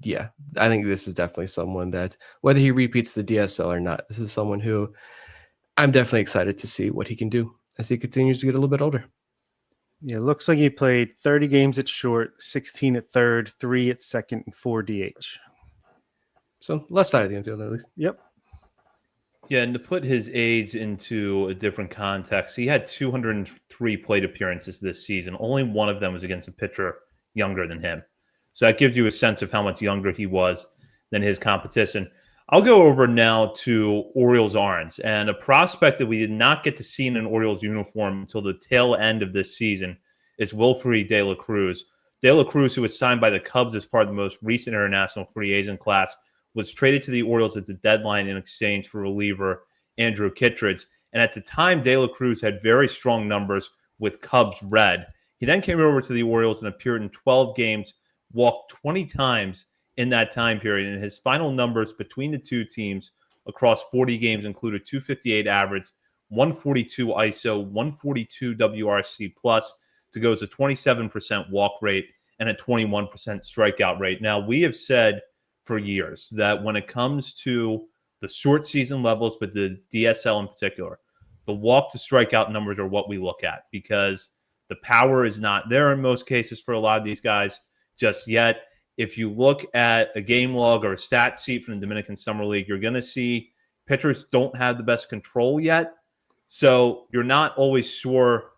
Yeah, I think this is definitely someone that, whether he repeats the DSL or not, this is someone who I'm definitely excited to see what he can do as he continues to get a little bit older. Yeah, looks like he played 30 games at short, 16 at third, 3 at second, and 4 DH. So left side of the infield, at least. Yep. Yeah, and to put his age into a different context, he had 203 plate appearances this season. Only one of them was against a pitcher younger than him. So that gives you a sense of how much younger he was than his competition. I'll go over now to Orioles Orange, and a prospect that we did not get to see in an Orioles uniform until the tail end of this season is Wilfred De La Cruz. De La Cruz, who was signed by the Cubs as part of the most recent international free agent class, was traded to the Orioles at the deadline in exchange for reliever Andrew Kittredge. And at the time, De La Cruz had very strong numbers with Cubs red. He then came over to the Orioles and appeared in 12 games, walked 20 times in that time period. And his final numbers between the two teams across 40 games included 258 average, 142 ISO, 142 WRC plus, to go to 27% walk rate and a 21% strikeout rate. Now, we have said for years that when it comes to the short season levels, but the DSL in particular, the walk to strikeout numbers are what we look at, because the power is not there in most cases for a lot of these guys just yet. If you look at a game log or a stat sheet from the Dominican Summer League, you're going to see pitchers don't have the best control yet. So you're not always sure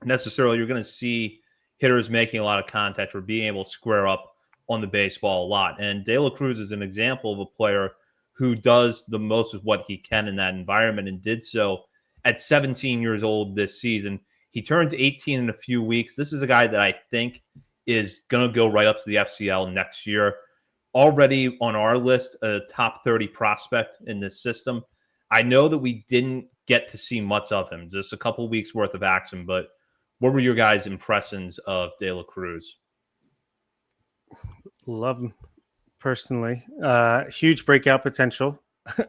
necessarily you're going to see hitters making a lot of contact or being able to square up on the baseball a lot. And De La Cruz is an example of a player who does the most of what he can in that environment, and did so at 17 years old this season. He turns 18 in a few weeks. This is a guy that I think is going to go right up to the FCL next year. Already on our list, a top 30 prospect in this system. I know that we didn't get to see much of him, just a couple weeks worth of action, but what were your guys' impressions of De La Cruz? Love him personally. Huge breakout potential.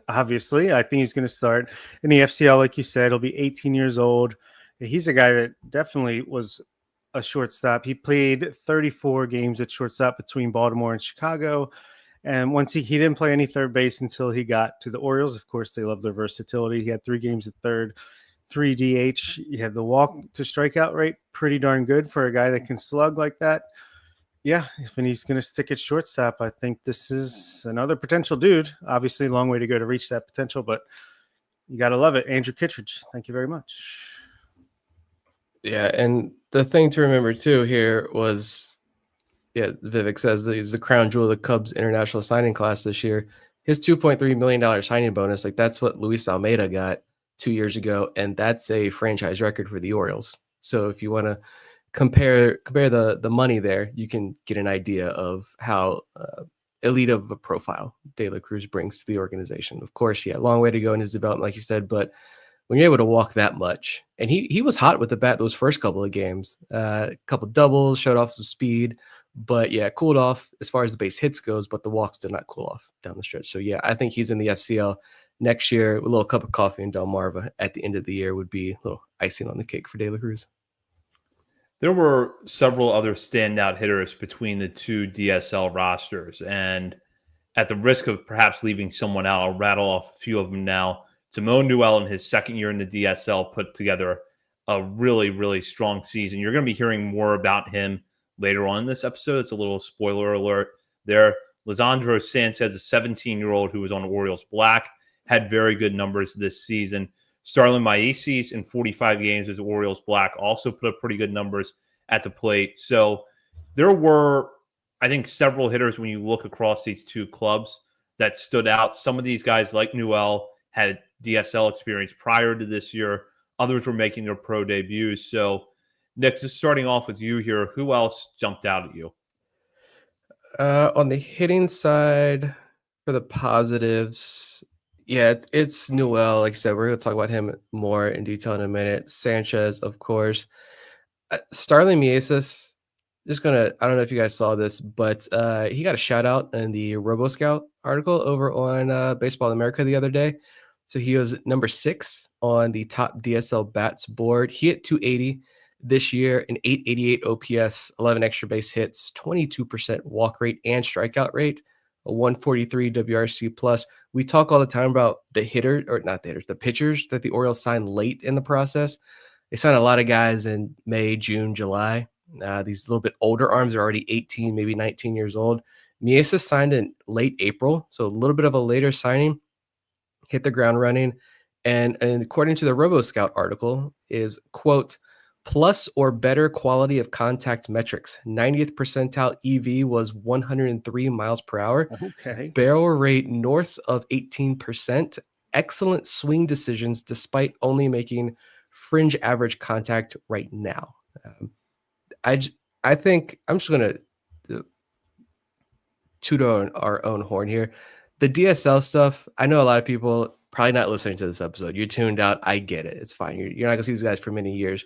Obviously, I think he's going to start in the FCL, like you said. He'll be 18 years old. He's a guy that definitely was a shortstop. He played 34 games at shortstop between Baltimore and Chicago. And once he didn't play any third base until he got to the Orioles. Of course, they love their versatility. He had 3 games at third, 3 DH. He had the walk to strikeout rate, pretty darn good for a guy that can slug like that. Yeah, when he's going to stick at shortstop, I think this is another potential dude. Obviously, long way to go to reach that potential, but you got to love it. Andrew Kittredge, thank you very much. Yeah, and the thing to remember too here was, Vivek says that he's the crown jewel of the Cubs international signing class this year. his $2.3 million signing bonus, like that's what Luis Almeida got 2 years ago, and that's a franchise record for the Orioles. So if you want to compare the money there, you can get an idea of how elite of a profile De La Cruz brings to the organization. Of course, yeah, long way to go in his development, like you said, but when you're able to walk that much, and he was hot with the bat those first couple of games, a couple doubles, showed off some speed, but yeah, cooled off as far as the base hits goes, but the walks did not cool off down the stretch. So yeah, I think he's in the FCL next year. A little cup of coffee in Delmarva at the end of the year would be a little icing on the cake for De La Cruz. There were several other standout hitters between the two DSL rosters, and at the risk of perhaps leaving someone out, I'll rattle off a few of them now. Timon Newell, in his second year in the DSL, put together a really, really strong season. You're going to be hearing more about him later on in this episode. It's a little spoiler alert there. Lisandro Sanchez, a 17-year-old who was on Orioles Black, had very good numbers this season. Starlin Maisis, in 45 games as Orioles Black, also put up pretty good numbers at the plate. So there were, I think, several hitters when you look across these two clubs that stood out. Some of these guys, like Newell, had DSL experience prior to this year. Others were making their pro debuts. So, Nick, just starting off with you here, who else jumped out at you? On the hitting side, for the positives, yeah, it's Newell. Like I said, we're going to talk about him more in detail in a minute. Sanchez, of course. Starling Mieses, just gonna, I don't know if you guys saw this, but he got a shout out in the RoboScout article over on Baseball America the other day. So he was number 6 on the top DSL bats board. He hit 280 this year, an 888 OPS, 11 extra base hits, 22% walk rate and strikeout rate, a 143 WRC plus. We talk all the time about the hitter, or not the hitters, the pitchers that the Orioles signed late in the process. They signed a lot of guys in May, June, July. These little bit older arms are already 18, maybe 19 years old. Mieses signed in late April, so a little bit of a later signing, hit the ground running. And according to the RoboScout article is, quote, plus or better quality of contact metrics. 90th percentile EV was 103 miles per hour. Okay. Barrel rate north of 18%. Excellent swing decisions despite only making fringe average contact right now. I think I'm just going to toot our own horn here. The DSL stuff, I know a lot of people probably not listening to this episode. You're tuned out. I get it. It's fine. You're not going to see these guys for many years.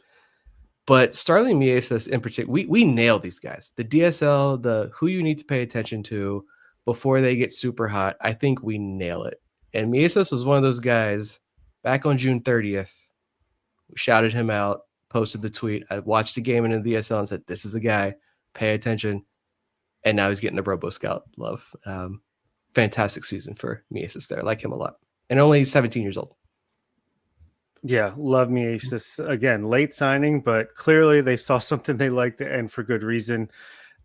But Starling Mieses in particular, we nail these guys. The DSL, the who you need to pay attention to before they get super hot, I think we nail it. And Mieses was one of those guys back on June 30th. We shouted him out, posted the tweet. I watched the game in the DSL and said, this is a guy, pay attention. And now he's getting the RoboScout love. Fantastic season for Mieses there. I like him a lot. And only 17 years old. Yeah, love Mieses. Again, late signing, but clearly they saw something they liked and for good reason.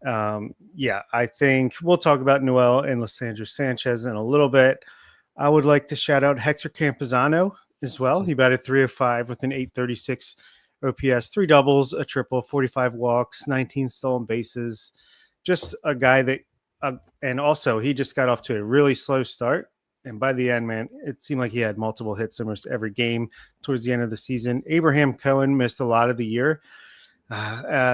Yeah, I think we'll talk about Newell and Lisandro Sanchez in a little bit. I would like to shout out Hector Campuzano as well. He batted 305 with an 836 OPS, 3 doubles, a triple, 45 walks, 19 stolen bases. Just a guy that, and also he just got off to a really slow start. And by the end, man, it seemed like he had multiple hits almost every game towards the end of the season. Abraham Cohen missed a lot of the year.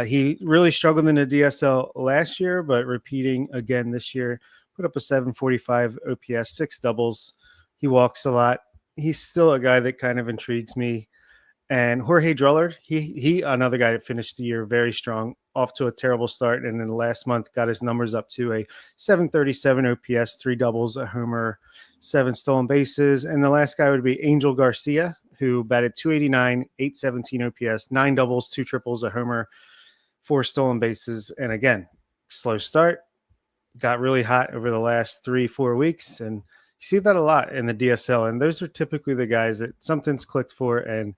He really struggled in the DSL last year, but repeating again this year, put up a 745 OPS, 6 doubles. He walks a lot. He's still a guy that kind of intrigues me. And Jorge Drullard, he another guy that finished the year very strong, off to a terrible start, and then last month got his numbers up to a 737 OPS, 3 doubles, a homer, 7 stolen bases. And the last guy would be Angel Garcia, who batted 289, 817 OPS, 9 doubles, 2 triples, a homer, 4 stolen bases. And again, slow start, got really hot over the last 3-4 weeks, and you see that a lot in the DSL. And those are typically the guys that something's clicked for, and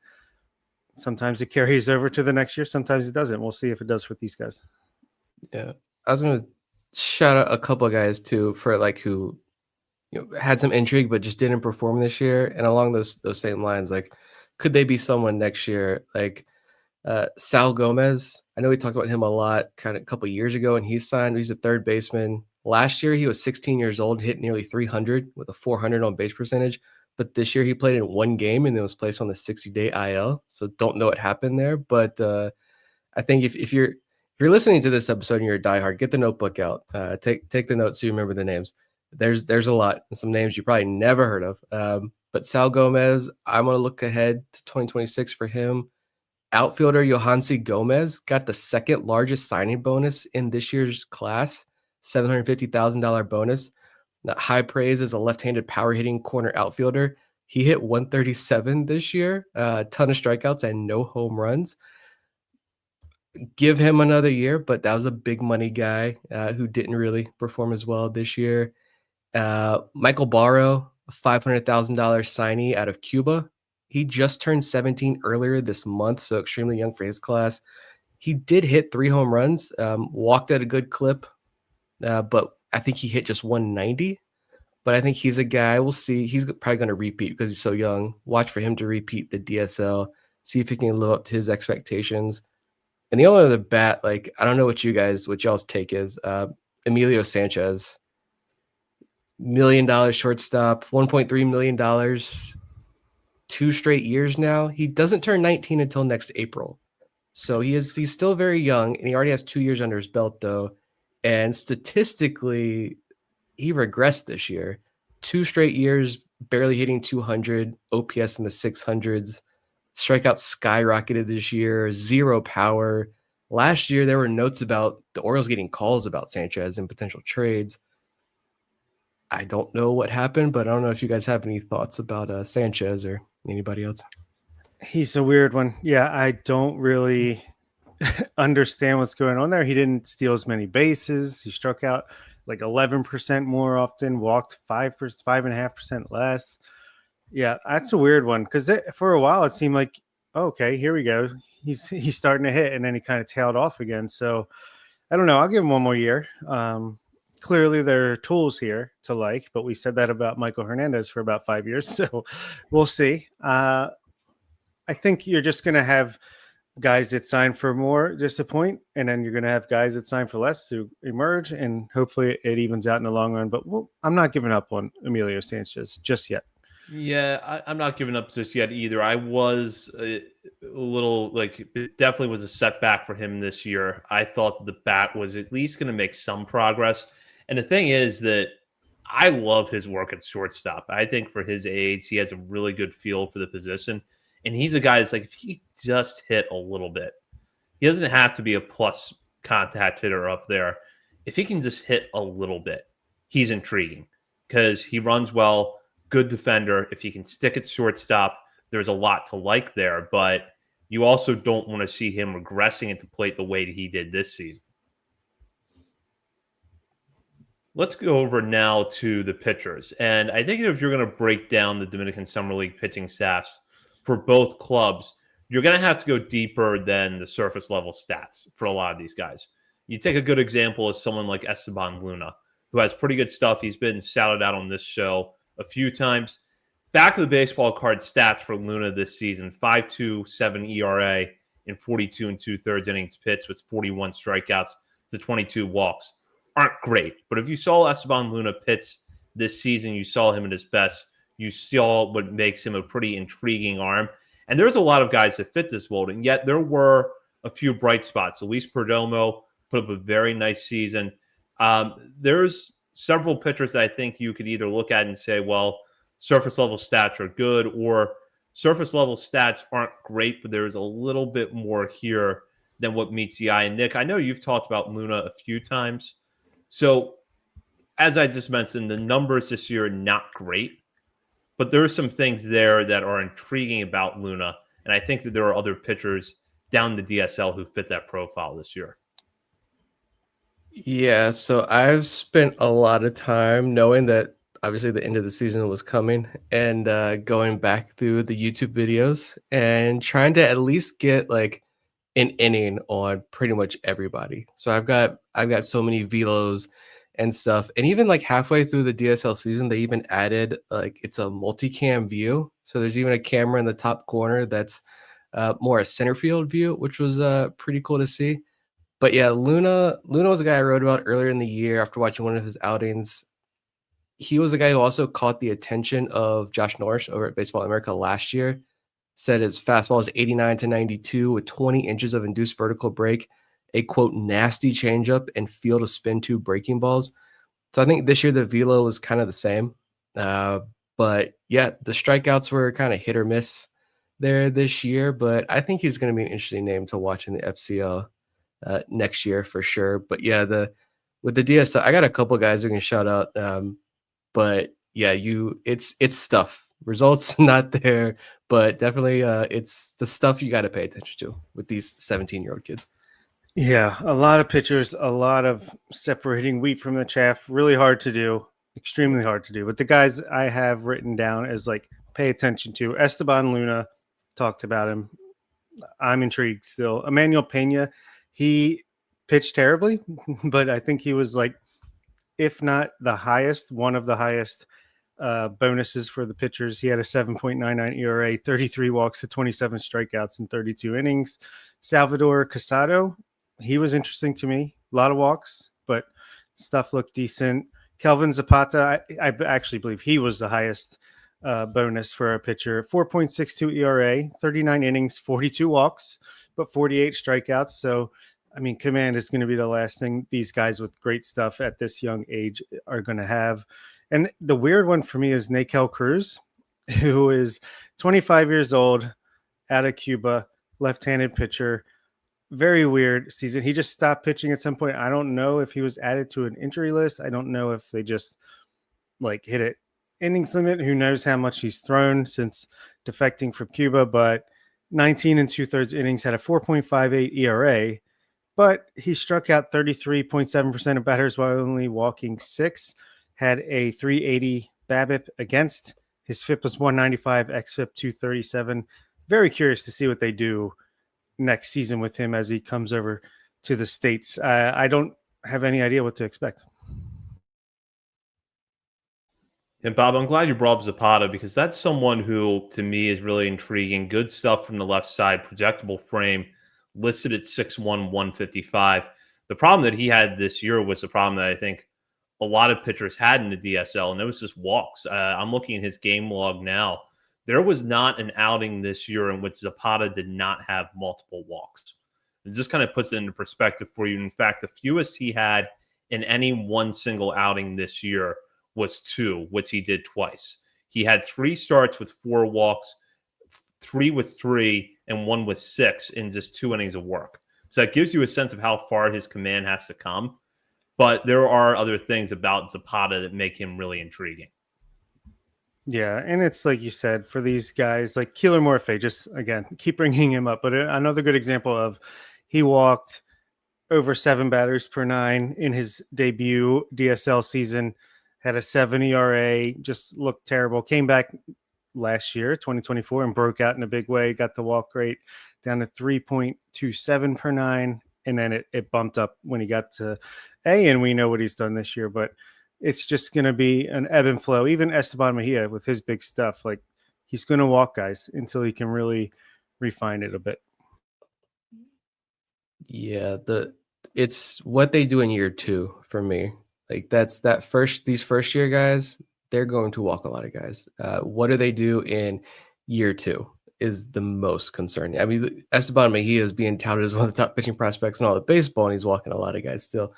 sometimes it carries over to the next year. Sometimes it doesn't. We'll see if it does with these guys. Yeah. I was going to shout out a couple of guys too for like who had some intrigue, but just didn't perform this year. And along those same lines, like, could they be someone next year? Like Sal Gomez. I know we talked about him a lot kind of a couple of years ago, and he's signed. He's a third baseman, Last year, he was 16 years old, hit nearly 300 with a 400 on base percentage. But this year, he played in one game and then was placed on the 60-day IL. So don't know what happened there. But I think if you're listening to this episode and you're a diehard, get the notebook out. Take the notes so you remember the names. There's a lot, and some names you probably never heard of. But Sal Gomez, I'm going to look ahead to 2026 for him. Outfielder Yohansi Gomez got the second largest signing bonus in this year's class, $750,000 bonus. That high praise as a left-handed power hitting corner outfielder. He hit 137 this year, a ton of strikeouts and no home runs. Give him another year, but that was a big money guy who didn't really perform as well this year. Michael Barrow, a $500,000 signee out of Cuba. He just turned 17 earlier this month, so extremely young for his class. He did hit 3 home runs, walked at a good clip, but I think he hit just 190. But I think he's a guy, we'll see. He's probably going to repeat because he's so young. Watch for him to repeat the DSL, see if he can live up to his expectations. And the only other bat, like, I don't know what y'all's take is. Emilio Sanchez, $1 million shortstop, $1.3 million, 2 straight years now. He doesn't turn 19 until next April. So he's still very young, and he already has 2 years under his belt, though. And statistically, he regressed this year. 2 straight years, barely hitting 200, OPS in the 600s. Strikeouts skyrocketed this year, 0 power. Last year, there were notes about the Orioles getting calls about Sanchez and potential trades. I don't know what happened, but I don't know if you guys have any thoughts about Sanchez or anybody else. He's a weird one. Yeah, I don't really understand what's going on there. He didn't steal as many bases. He struck out like 11% more often, walked 5.5% less. Yeah, that's a weird one because for a while it seemed like, okay, here we go. He's starting to hit, and then he kind of tailed off again. So I don't know. I'll give him one more year. Clearly, there are tools here to like, but we said that about Michael Hernandez for about 5 years. So we'll see. I think you're just going to have guys that sign for more disappoint, and then you're going to have guys that sign for less to emerge, and hopefully it evens out in the long run. But I'm not giving up on Emilio Sanchez just yet. Yeah, I'm not giving up just yet either. I was a little like, it definitely was a setback for him this year. I thought that the bat was at least going to make some progress. And the thing is that I love his work at shortstop. I think for his age, he has a really good feel for the position. And he's a guy that's like, if he just hit a little bit, he doesn't have to be a plus contact hitter up there. If he can just hit a little bit, he's intriguing because he runs well. Good defender. If he can stick at shortstop, there's a lot to like there, but you also don't want to see him regressing into plate the way that he did this season. Let's go over now to the pitchers. And I think if you're going to break down the Dominican Summer League pitching staffs for both clubs, you're going to have to go deeper than the surface level stats for a lot of these guys. You take a good example of someone like Esteban Luna, who has pretty good stuff. He's been shouted out on this show a few times. Back of the baseball card stats for Luna this season: 5.27 ERA in 42 2/3 innings pitched with 41 strikeouts to 22 walks. Aren't great, but if you saw Esteban Luna pitch this season, you saw him at his best. You saw what makes him a pretty intriguing arm. And there's a lot of guys that fit this mold, and yet there were a few bright spots. Luis Perdomo put up a very nice season. There's several pitchers that I think you could either look at and say, well, surface level stats are good, or surface level stats aren't great, but there's a little bit more here than what meets the eye. And Nick, I know you've talked about Luna a few times. So as I just mentioned, the numbers this year are not great, but there are some things there that are intriguing about Luna. And I think that there are other pitchers down the DSL who fit that profile this year. Yeah, so I've spent a lot of time knowing that obviously the end of the season was coming, and going back through the YouTube videos and trying to at least get like an inning on pretty much everybody. So I've got so many velos and stuff, and even like halfway through the DSL season, they even added like it's a multicam view. So there's even a camera in the top corner that's more a center field view, which was pretty cool to see. But yeah, Luna was a guy I wrote about earlier in the year after watching one of his outings. He was a guy who also caught the attention of Josh Norris over at Baseball America last year. Said his fastball is 89 to 92 with 20 inches of induced vertical break, a quote nasty changeup, and field of spin 2 breaking balls. So I think this year the velo was kind of the same. But yeah, the strikeouts were kind of hit or miss there this year. But I think he's going to be an interesting name to watch in the FCL next year for sure. But yeah, with the DSL, I got a couple guys who can shout out. But yeah, it's stuff. Results not there, but definitely it's the stuff you got to pay attention to with these 17-year-old kids. Yeah, a lot of pitchers, a lot of separating wheat from the chaff. Really hard to do, extremely hard to do. But the guys I have written down as like pay attention to: Esteban Luna, talked about him. I'm intrigued still. Emmanuel Pena, he pitched terribly, but I think he was like, if not the highest, one of the highest bonuses for the pitchers. He had a 7.99 ERA, 33 walks to 27 strikeouts in 32 innings. Salvador Casado, he was interesting to me. A lot of walks, but stuff looked decent. Kelvin Zapata, I actually believe he was the highest bonus for a pitcher. 4.62 ERA, 39 innings, 42 walks, but 48 strikeouts. So, I mean, command is going to be the last thing these guys with great stuff at this young age are going to have. And the weird one for me is Nakel Cruz, who is 25 years old, out of Cuba, left-handed pitcher. Very weird season. He just stopped pitching at some point. I don't know if he was added to an injury list. I don't know if they just like hit it innings limit. Who knows how much he's thrown since defecting from Cuba, but 19 2/3 innings, had a 4.58 ERA, but he struck out 33.7% of batters while only walking 6, had a 380 BABIP against. His FIP was 195, xFIP 237. Very curious to see what they do next season with him as he comes over to the States. I don't have any idea what to expect. And Bob, I'm glad you brought up Zapata because that's someone who, to me, is really intriguing. Good stuff from the left side, projectable frame, listed at 6'1", 155. The problem that he had this year was the problem that I think a lot of pitchers had in the DSL, and it was just walks. I'm looking at his game log now. There was not an outing this year in which Zapata did not have multiple walks. It just kind of puts it into perspective for you. In fact, the fewest he had in any one single outing this year was 2, which he did twice. He had 3 starts with 4 walks, 3 with 3, and 1 with 6 in just 2 innings of work. So that gives you a sense of how far his command has to come. But there are other things about Zapata that make him really intriguing. Yeah, and it's like you said, for these guys, like Keeler Morphe, just again, keep bringing him up. But another good example of he walked over 7 batters per 9 in his debut DSL season, had a 7 ERA, just looked terrible. Came back last year, 2024, and broke out in a big way, got the walk rate down to 3.27 per 9. And then it bumped up when he got to A, and we know what he's done this year. But it's just going to be an ebb and flow. Even Esteban Mejia with his big stuff, like he's going to walk guys until he can really refine it a bit. Yeah, it's what they do in year 2 for me. Like these first year guys, they're going to walk a lot of guys. What do they do in year 2 is the most concerning. I mean, Esteban Mejia is being touted as one of the top pitching prospects in all of baseball, and he's walking a lot of guys still.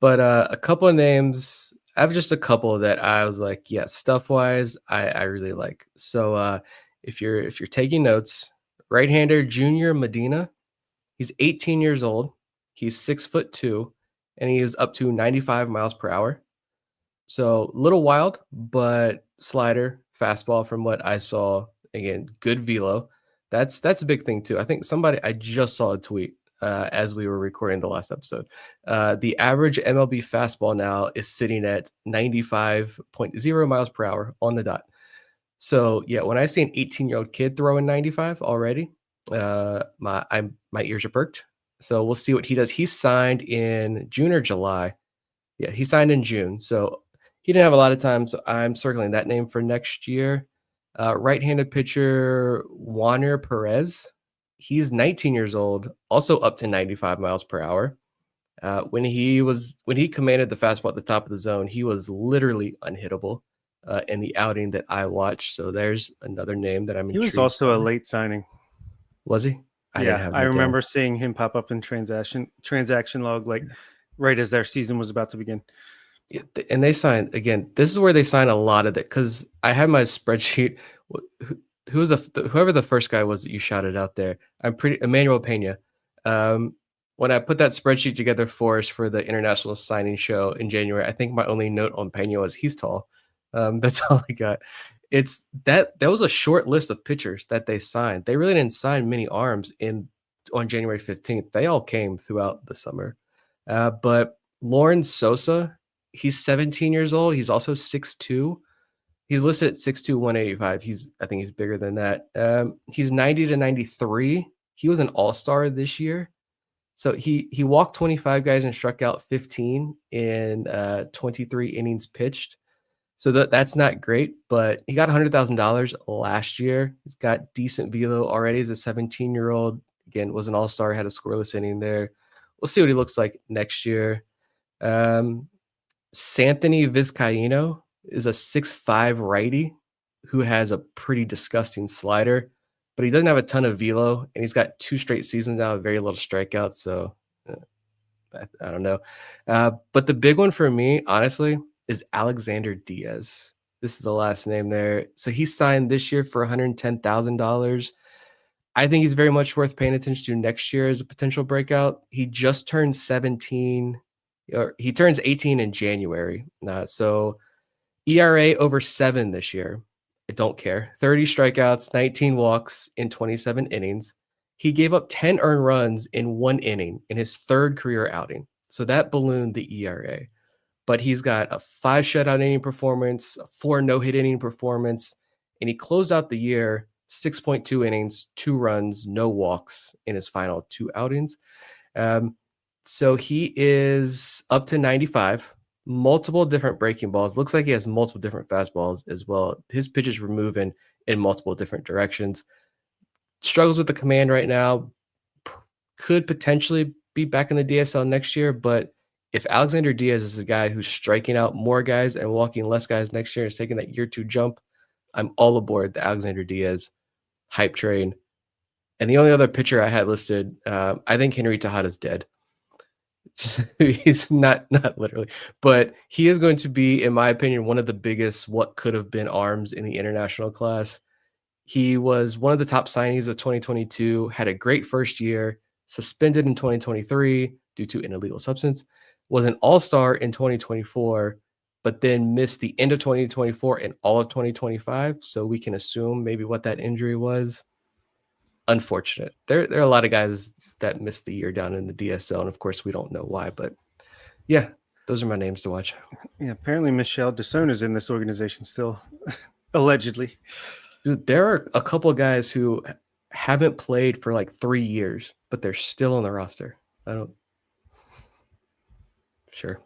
But a couple of names, I have just a couple that I was like, yeah, stuff-wise, I really like. So if you're taking notes, right-hander Junior Medina, he's 18 years old. He's 6'2", and he is up to 95 miles per hour. So a little wild, but slider, fastball from what I saw. Again, good velo. That's a big thing too. I think I just saw a tweet as we were recording the last episode. The average MLB fastball now is sitting at 95.0 miles per hour on the dot. So yeah, when I see an 18-year-old kid throwing 95 already, my ears are perked. So we'll see what he does. He signed in June or July. Yeah, he signed in June. So he didn't have a lot of time. So I'm circling that name for next year. Right-handed pitcher Juaner Perez. He's 19 years old, also up to 95 miles per hour. When he commanded the fastball at the top of the zone, he was literally unhittable in the outing that I watched. So there's another name that I'm He was intrigued also a by. late signing. Was he? I didn't Yeah, have I that down. remember seeing him pop up in transaction log like right as their season was about to begin. Yeah, and they signed again. This is where they sign a lot of it because I had my spreadsheet. Who was whoever the first guy was that you shouted out there? I'm pretty Emmanuel Pena. When I put that spreadsheet together for us for the international signing show in January, I think my only note on Pena was he's tall. That's all I got. It's that was a short list of pitchers that they signed. They really didn't sign many arms on January 15th. They all came throughout the summer. But Lauren Sosa, he's 17 years old. He's also 6'2". He's listed at 6'2", 185. I think he's bigger than that. He's 90 to 93. He was an all-star this year. So he walked 25 guys and struck out 15 in 23 innings pitched. So that's not great, but he got $100,000 last year. He's got decent velo already as a 17-year-old. Again, was an all-star, had a scoreless inning there. We'll see what he looks like next year. Santhony Vizcaíno is a 6'5" righty who has a pretty disgusting slider, but he doesn't have a ton of velo, and he's got 2 straight seasons now of very little strikeouts. So I don't know. But the big one for me, honestly, is Alexander Diaz. This is the last name there. So he signed this year for $110,000. I think he's very much worth paying attention to next year as a potential breakout. He just turned 17, or he turns 18 in January. So ERA over 7 this year. I don't care. 30 strikeouts, 19 walks in 27 innings. He gave up 10 earned runs in 1 inning in his 3rd career outing. So that ballooned the ERA. But he's got a 5 shutout inning performance, a 4 no-hit inning performance, and he closed out the year 6.2 innings, 2 runs, no walks in his final 2 outings. So he is up to 95, multiple different breaking balls. Looks like he has multiple different fastballs as well. His pitches were moving in multiple different directions. Struggles with the command right now. Could potentially be back in the DSL next year, but if Alexander Diaz is a guy who's striking out more guys and walking less guys next year and taking that year 2 jump, I'm all aboard the Alexander Diaz hype train. And the only other pitcher I had listed, I think Henry Tejada's dead. He's not literally, but he is going to be, in my opinion, one of the biggest what could have been arms in the international class. He was one of the top signings of 2022, had a great first year, suspended in 2023 due to an illegal substance, was an all-star in 2024, but then missed the end of 2024 and all of 2025. So we can assume maybe what that injury was. Unfortunate. There are a lot of guys that missed the year down in the DSL, and of course we don't know why, but yeah, those are my names to watch. Yeah, apparently Michelle Desone is in this organization still, allegedly. Dude, there are a couple of guys who haven't played for like 3 years, but they're still on the roster. Sure.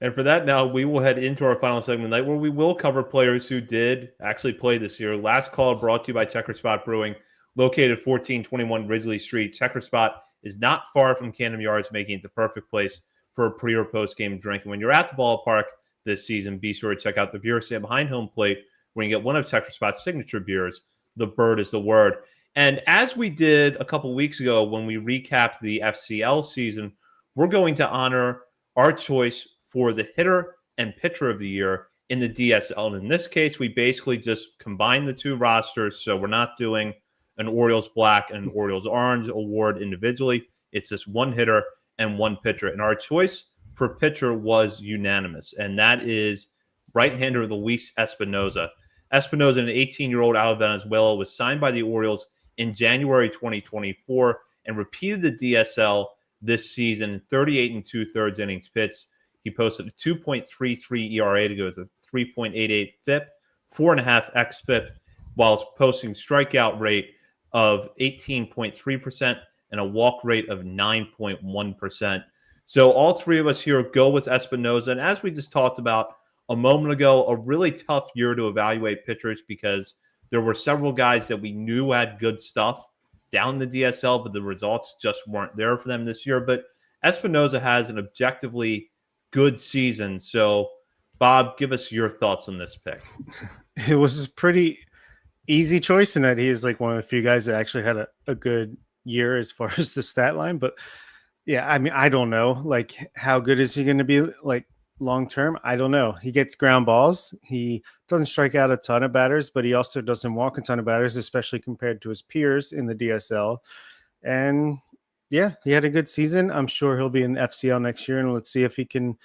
And for that, now we will head into our final segment tonight, where we will cover players who did actually play this year. Last call brought to you by Checker Spot Brewing, located 1421 Ridgely Street. Checker Spot is not far from Camden Yards, making it the perfect place for a pre or post game drink. And when you're at the ballpark this season, be sure to check out the beer stand behind home plate, where you get one of Checker Spot's signature beers. The Bird is the word. And as we did a couple weeks ago when we recapped the FCL season, we're going to honor our choice for the hitter and pitcher of the year in the DSL. And in this case, we basically just combined the 2 rosters. So we're not doing an Orioles Black and an Orioles Orange award individually. It's just 1 hitter and 1 pitcher. And our choice for pitcher was unanimous. And that is right-hander Luis Espinoza. Espinoza, an 18-year-old out of Venezuela, was signed by the Orioles in January 2024 and repeated the DSL this season, 38 2/3 innings pitched. He posted a 2.33 ERA to go as a 3.88 FIP, 4.5 xFIP, while posting strikeout rate of 18.3% and a walk rate of 9.1%. So all 3 of us here go with Espinoza. And as we just talked about a moment ago, a really tough year to evaluate pitchers because there were several guys that we knew had good stuff down the DSL, but the results just weren't there for them this year. But Espinosa has an objectively good season. So, Bob, give us your thoughts on this pick. It was a pretty easy choice in that he is like one of the few guys that actually had a good year as far as the stat line. But yeah, I mean, I don't know. Like, how good is he going to be like long term? I don't know. He gets ground balls. He doesn't strike out a ton of batters, but he also doesn't walk a ton of batters, especially compared to his peers in the DSL. And yeah, he had a good season. I'm sure he'll be in FCL next year, and let's see if he can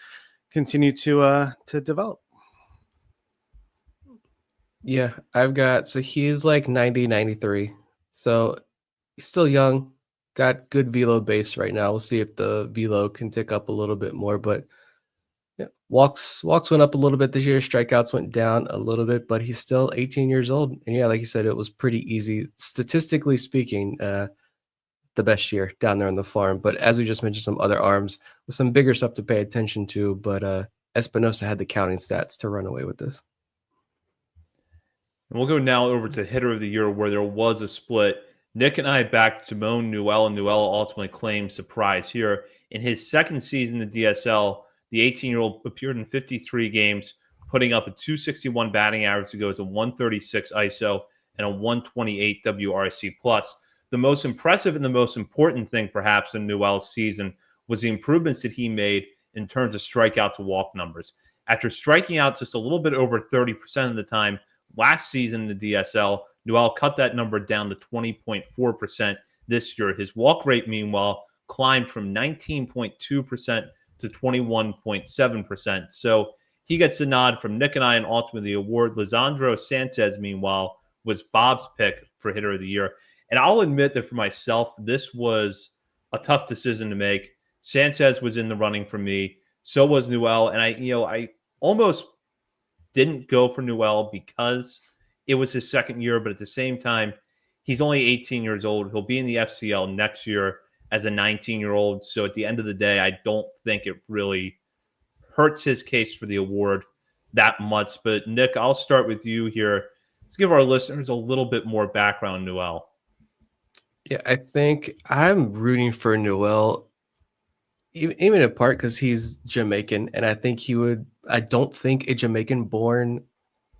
continue to develop. Yeah, so he's like 90, 93. So he's still young, got good velo base right now. We'll see if the velo can tick up a little bit more, but yeah, walks went up a little bit this year, strikeouts went down a little bit, but he's still 18 years old. And yeah, like you said, it was pretty easy, statistically speaking, the best year down there on the farm. But as we just mentioned, some other arms with some bigger stuff to pay attention to, but Espinosa had the counting stats to run away with this. And we'll go now over to hitter of the year, where there was a split. Nick and I backed Jamon Newell, and Newell ultimately claimed surprise here. In his second season in the DSL, the 18-year-old appeared in 53 games, putting up a 261 batting average to go as a 136 ISO and a 128 WRC+. The most impressive and the most important thing, perhaps, in Newell's season was the improvements that he made in terms of strikeout to walk numbers. After striking out just a little bit over 30% of the time last season in the DSL, Newell cut that number down to 20.4% this year. His walk rate, meanwhile, climbed from 19.2% to 21.7%. So he gets the nod from Nick and I, and ultimately the award. Lisandro Sanchez, meanwhile, was Bob's pick for hitter of the year. And I'll admit that for myself, this was a tough decision to make. Sanchez was in the running for me. So was Newell. And I almost didn't go for Newell because it was his second year. But at the same time, he's only 18 years old. He'll be in the FCL next year as a 19-year-old. So at the end of the day, I don't think it really hurts his case for the award that much. But Nick, I'll start with you here. Let's give our listeners a little bit more background on Newell. Yeah, I think I'm rooting for Newell, even in part because he's Jamaican, and I don't think a Jamaican-born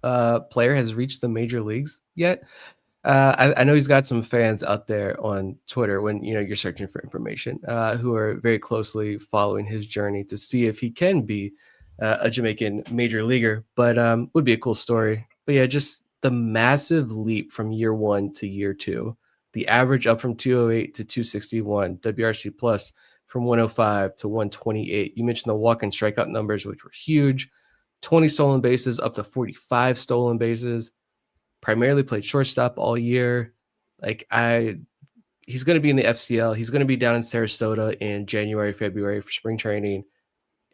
player has reached the major leagues yet. I know he's got some fans out there on Twitter when you're searching for information who are very closely following his journey to see if he can be a Jamaican major leaguer. But would be a cool story. But yeah, just the massive leap from year one to year two. The average up from 208 to 261, WRC plus from 105 to 128. You mentioned the walk and strikeout numbers, which were huge. 20 stolen bases, up to 45 stolen bases. Primarily played shortstop all year. He's going to be in the FCL. He's going to be down in Sarasota in January, February for spring training.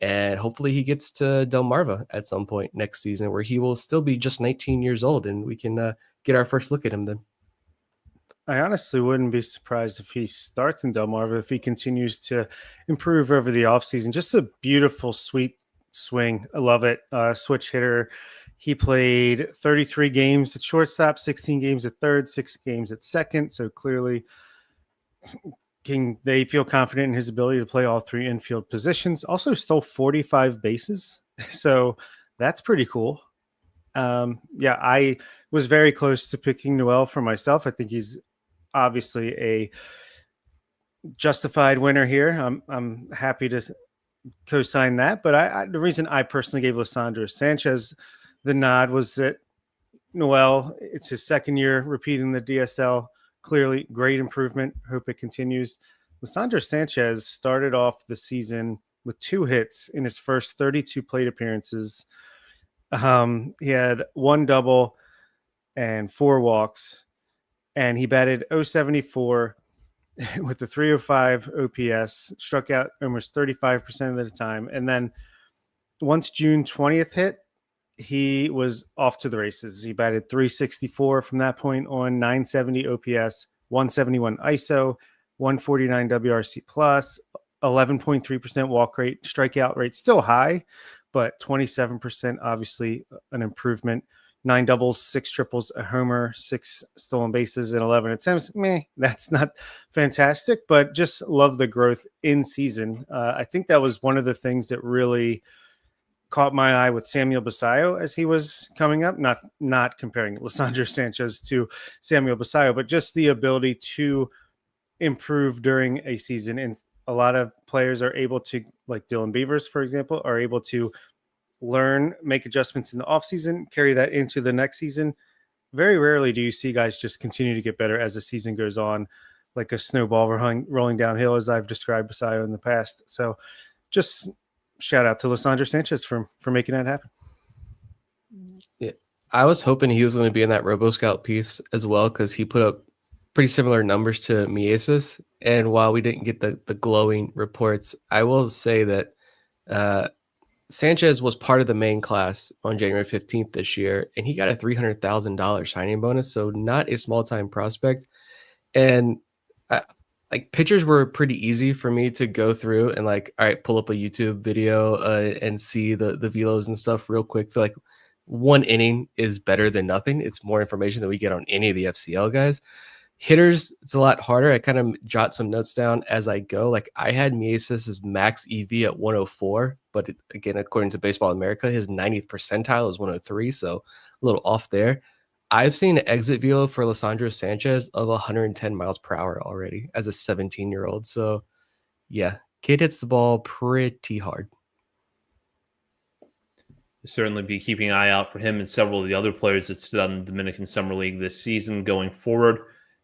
And hopefully he gets to Delmarva at some point next season where he will still be just 19 years old and we can get our first look at him then. I honestly wouldn't be surprised if he starts in Delmarva if he continues to improve over the offseason. Just a beautiful, sweet swing. I love it. Switch hitter. He played 33 games at shortstop, 16 games at third, 6 games at second. So clearly they feel confident in his ability to play all 3 infield positions. Also stole 45 bases. So that's pretty cool. Yeah, I was very close to picking Newell for myself. I think he's obviously a justified winner here. I'm happy to co-sign that. But the reason I personally gave Lisandro Sanchez the nod was that Newell, it's his second year repeating the DSL. Clearly, great improvement. Hope it continues. Lisandro Sanchez started off the season with 2 hits in his first 32 plate appearances. He had 1 double and 4 walks, and he batted .074 with the 305 OPS, struck out almost 35% of the time. And then once June 20th hit, he was off to the races. He batted .364 from that point on, 970 OPS, 171 ISO, 149 WRC plus, 11.3% walk rate, strikeout rate still high, but 27%, obviously an improvement. 9 doubles, 6 triples, a homer, 6 stolen bases, and 11 attempts. That's not fantastic, but just love the growth in season. I think that was one of the things that really caught my eye with Samuel Basayo as he was coming up. Not comparing Lysandro Sanchez to Samuel Basayo, but just the ability to improve during a season. And a lot of players are able to, like Dylan Beavers, for example, are able to learn, make adjustments in the offseason, carry that into the next season. Very rarely do you see guys just continue to get better as the season goes on, like a snowball rolling downhill, as I've described Basayo in the past. So just shout out to Lysandro Sanchez for making that happen. Yeah, I was hoping he was going to be in that RoboScout piece as well, because he put up pretty similar numbers to Mieses. And while we didn't get the glowing reports, I will say that Sanchez was part of the main class on January 15th this year, and he got a $300,000 signing bonus, so not a small-time prospect. And like, pitchers were pretty easy for me to go through and, like, all right, pull up a YouTube video and see the velos and stuff real quick. So, like, one inning is better than nothing. It's more information than we get on any of the FCL guys. Hitters, it's a lot harder. I kind of jot some notes down as I go. Like, I had Mieses' max EV at 104, but again, according to Baseball America, his 90th percentile is 103, so a little off there. I've seen an exit velo for Lysandro Sanchez of 110 miles per hour already as a 17-year-old. So, yeah, kid hits the ball pretty hard. Certainly be keeping an eye out for him and several of the other players that stood on the Dominican Summer League this season going forward.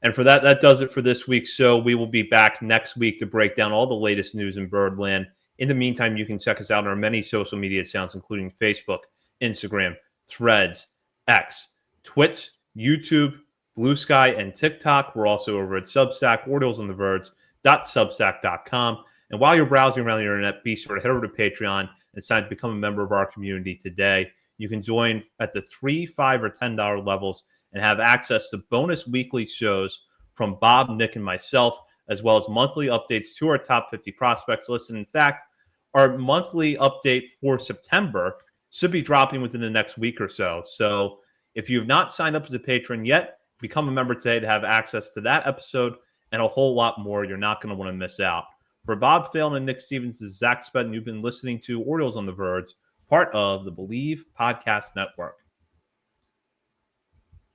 And for that does it for this week's show. We will be back next week to break down all the latest news in Birdland. In the meantime, you can check us out on our many social media accounts, including Facebook, Instagram, Threads, X, Twitch, YouTube, Blue Sky, and TikTok. We're also over at Substack, oriolesontherverge.substack.com. And while you're browsing around the internet, be sure to head over to Patreon and sign to become a member of our community today. You can join at the $3, $5, or $10 levels and have access to bonus weekly shows from Bob, Nick, and myself, as well as monthly updates to our top 50 prospects list. And in fact, our monthly update for September should be dropping within the next week or so. So if you have not signed up as a patron yet, become a member today to have access to that episode and a whole lot more. You're not going to want to miss out. For Bob Phelan and Nick Stevens, this is Zach Spedden. You've been listening to Orioles on the Verge, part of the Believe Podcast Network.